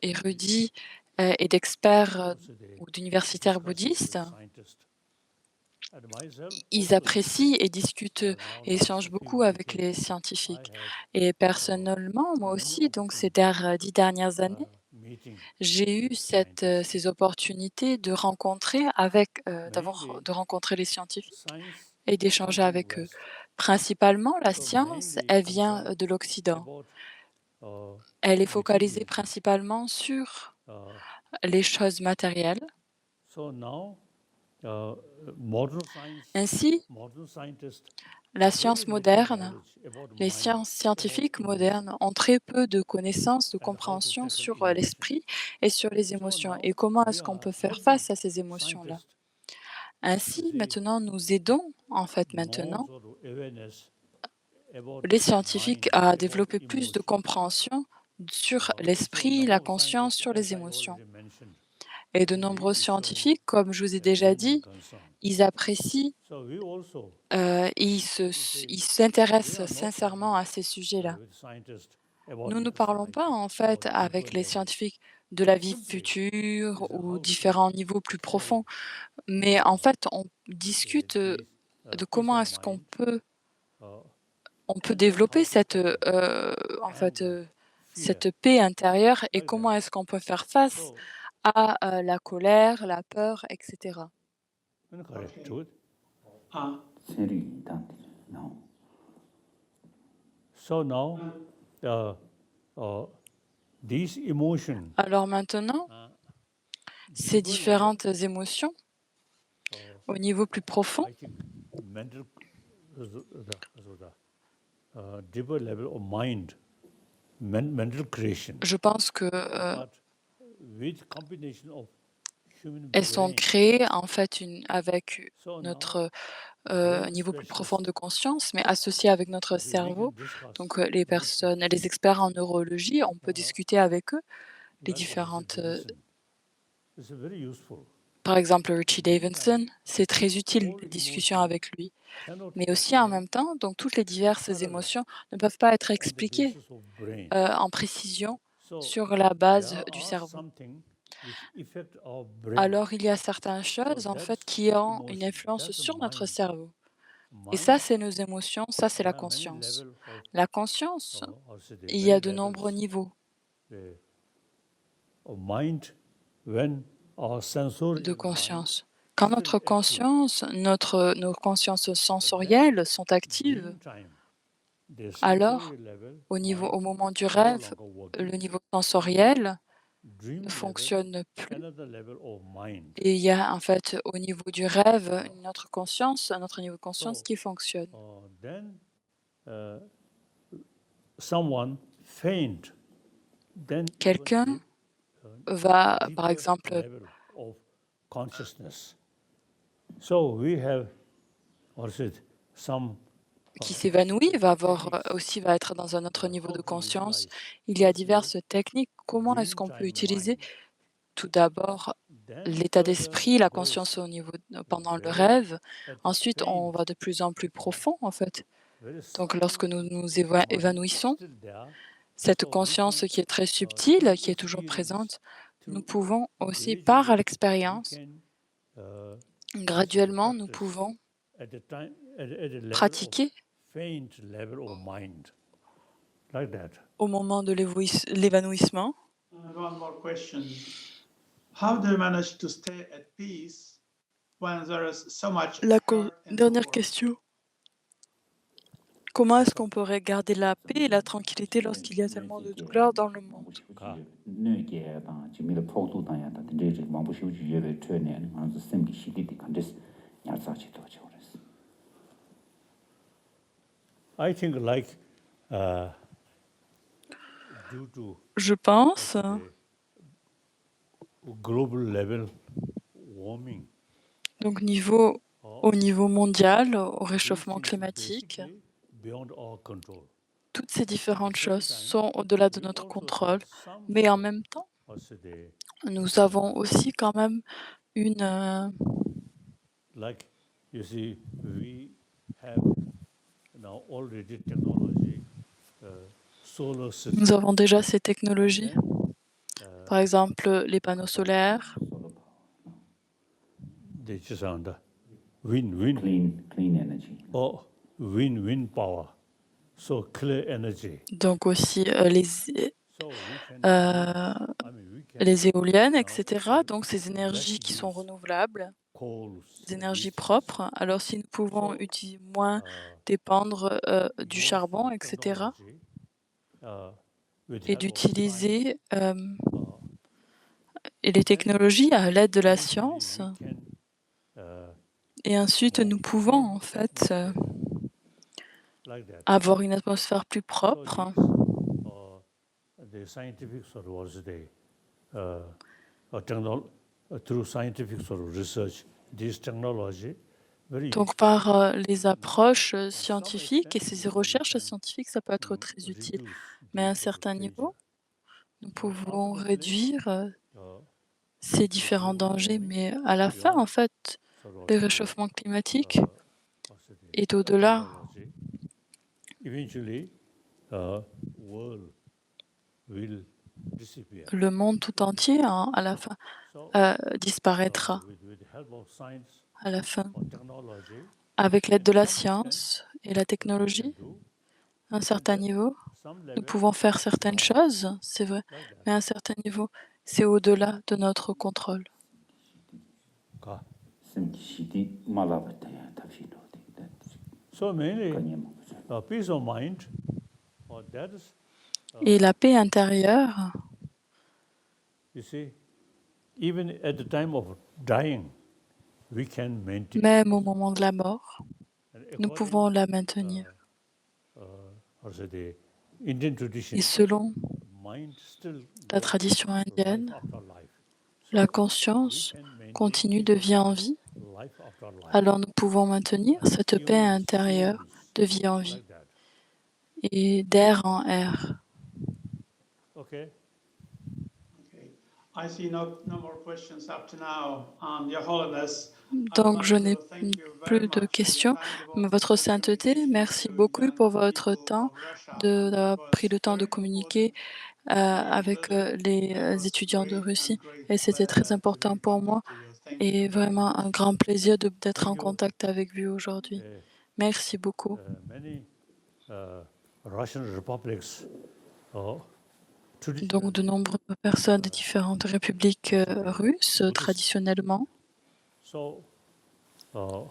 érudits et d'experts ou d'universitaires bouddhistes, ils apprécient et discutent et échangent beaucoup avec les scientifiques. Et personnellement, moi aussi, donc ces 10 dernières années, j'ai eu ces opportunités de de rencontrer les scientifiques et d'échanger avec eux. Principalement, la science, elle vient de l'Occident. Elle est focalisée principalement sur les choses matérielles. Ainsi, la science moderne, les sciences scientifiques modernes ont très peu de connaissances, de compréhension sur l'esprit et sur les émotions et comment est-ce qu'on peut faire face à ces émotions-là. Ainsi, maintenant, nous aidons en fait maintenant les scientifiques à développer plus de compréhension sur l'esprit, la conscience, sur les émotions. Et de nombreux scientifiques, comme je vous ai déjà dit, ils apprécient, ils s'intéressent sincèrement à ces sujets-là. Nous ne parlons pas en fait avec les scientifiques de la vie future ou différents niveaux plus profonds, mais en fait on discute de comment est-ce qu'on peut développer cette paix intérieure et comment est-ce qu'on peut faire face à la colère, la peur, etc. So now, these emotions, Alors maintenant, ces différentes émotions, au niveau plus profond, I think mental, deeper level of mind, mental creation. je pense que But with combination of human elles sont brain, créées en fait avec so now notre brain niveau plus profond specialists, de conscience, mais associé avec notre we cerveau. can discuss Donc these les experts en neurologie, on peut discuter avec eux les when there is a différentes division. It's very useful. Par exemple, Richie Davidson, c'est très utile les discussions avec lui. Mais aussi en même temps, donc toutes les diverses émotions ne peuvent pas être expliquées en précision sur la base du cerveau. Alors il y a certaines choses en fait qui ont une influence sur notre cerveau. Et ça, c'est nos émotions, ça, c'est la conscience. La conscience, il y a de nombreux niveaux de conscience. Quand notre conscience, nos consciences sensorielles sont actives, alors au moment du rêve, le niveau sensoriel ne fonctionne plus. Et il y a en fait au niveau du rêve une autre conscience, un autre niveau de conscience qui fonctionne. Quelqu'un va, par exemple, qui s'évanouit, va être dans un autre niveau de conscience. Il y a diverses techniques. Comment est-ce qu'on peut utiliser tout d'abord l'état d'esprit, la conscience pendant le rêve. Ensuite, on va de plus en plus profond, en fait. Donc, lorsque nous nous évanouissons, cette conscience qui est très subtile, qui est toujours présente, nous pouvons aussi, par l'expérience, graduellement, nous pouvons pratiquer au moment de l'évanouissement. One more question. How do you manage to stay at peace when there is so much hurt in the Dernière world? question. Comment est-ce qu'on pourrait garder la paix et la tranquillité lorsqu'il y a tellement de douleur dans le monde? I think Je pense global level warming, donc au niveau mondial, au réchauffement climatique, beyond our control. toutes ces différentes choses sont au-delà de notre contrôle, mais en même temps, nous avons aussi quand même Like you see, we have now already technology, solar system. nous avons déjà ces technologies, par exemple les panneaux solaires, They just on the wind Clean energy. or wind power, so clear energy. donc aussi So we can, les éoliennes, etc. Donc ces énergies qui sont renouvelables, des énergies propres. Alors si nous pouvons moins dépendre du charbon, etc. Et d'utiliser les technologies à l'aide de la science. Et ensuite, nous pouvons en fait avoir une atmosphère plus propre. the scientific sort of was through scientific sort of research, this technology. Donc par les approches scientifiques et ces recherches scientifiques, ça peut être très utile. Mais à un certain niveau, nous pouvons réduire ces différents dangers. Mais à la fin, en fait, le réchauffement climatique est au-delà. Le monde tout entier, à la fin, disparaîtra. À la fin, avec l'aide de la science et la technologie, à un certain niveau, nous pouvons faire certaines choses, c'est vrai, mais à un certain niveau, c'est au-delà de notre contrôle. So mainly, peace of mind, et la paix intérieure, you see, even at the time of dying, we can maintain. Même au moment de la mort, nous pouvons la maintenir. Et selon la tradition indienne, la conscience continue de vie en vie. Alors nous pouvons maintenir cette paix intérieure de vie en vie et d'air en air. Okay. I see no more questions up to now. Your Holiness, Donc, je n'ai plus de questions. Mais Votre Sainteté, merci beaucoup pour votre temps, d'avoir pris le temps de communiquer avec les étudiants de Russie. Et c'était très important pour moi et vraiment un grand plaisir d'être en contact avec vous aujourd'hui. Merci beaucoup. Many Russian republics Donc, de nombreuses personnes des différentes républiques russes, traditionnellement, so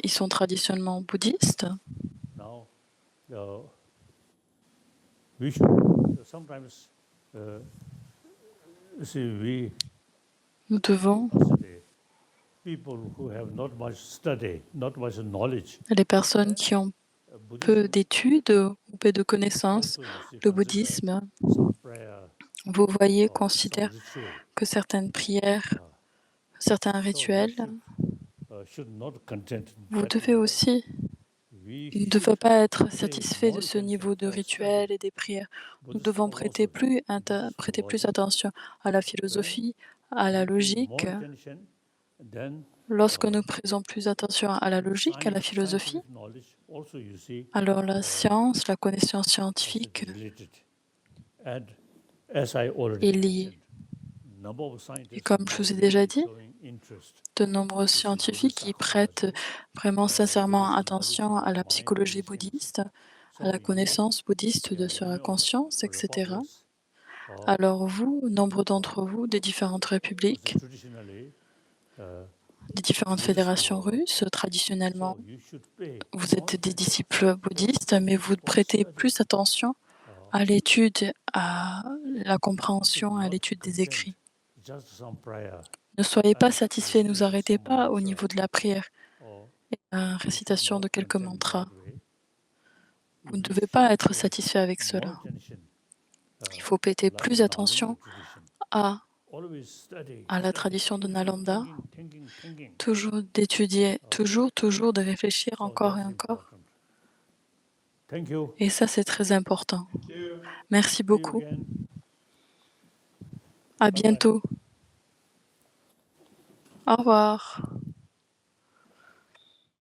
ils sont traditionnellement bouddhistes. now we should sometimes see Nous devons, people who have not much study, not much knowledge. les personnes qui ont peu d'études ou peu de connaissances, le bouddhisme, vous voyez, considère que certaines prières, certains rituels, vous devez aussi ne devez pas être satisfait de ce niveau de rituel et des prières. Nous devons prêter plus attention à la philosophie, à la logique. Lorsque nous prêtons plus attention à la logique, à la philosophie, alors la science, la connaissance scientifique est liée. Et comme je vous ai déjà dit, de nombreux scientifiques qui prêtent vraiment sincèrement attention à la psychologie bouddhiste, à la connaissance bouddhiste de sur la conscience, etc. Alors vous, nombre d'entre vous des différentes républiques, des différentes fédérations russes, traditionnellement, vous êtes des disciples bouddhistes, mais vous prêtez plus attention à l'étude, à la compréhension, à l'étude des écrits. Ne soyez pas satisfaits, ne vous arrêtez pas au niveau de la prière et la récitation de quelques mantras. Vous ne devez pas être satisfait avec cela. Il faut prêter plus attention à la tradition de Nalanda, toujours d'étudier, toujours de réfléchir encore et encore. Et ça, c'est très important. Merci beaucoup. À bientôt. Au revoir.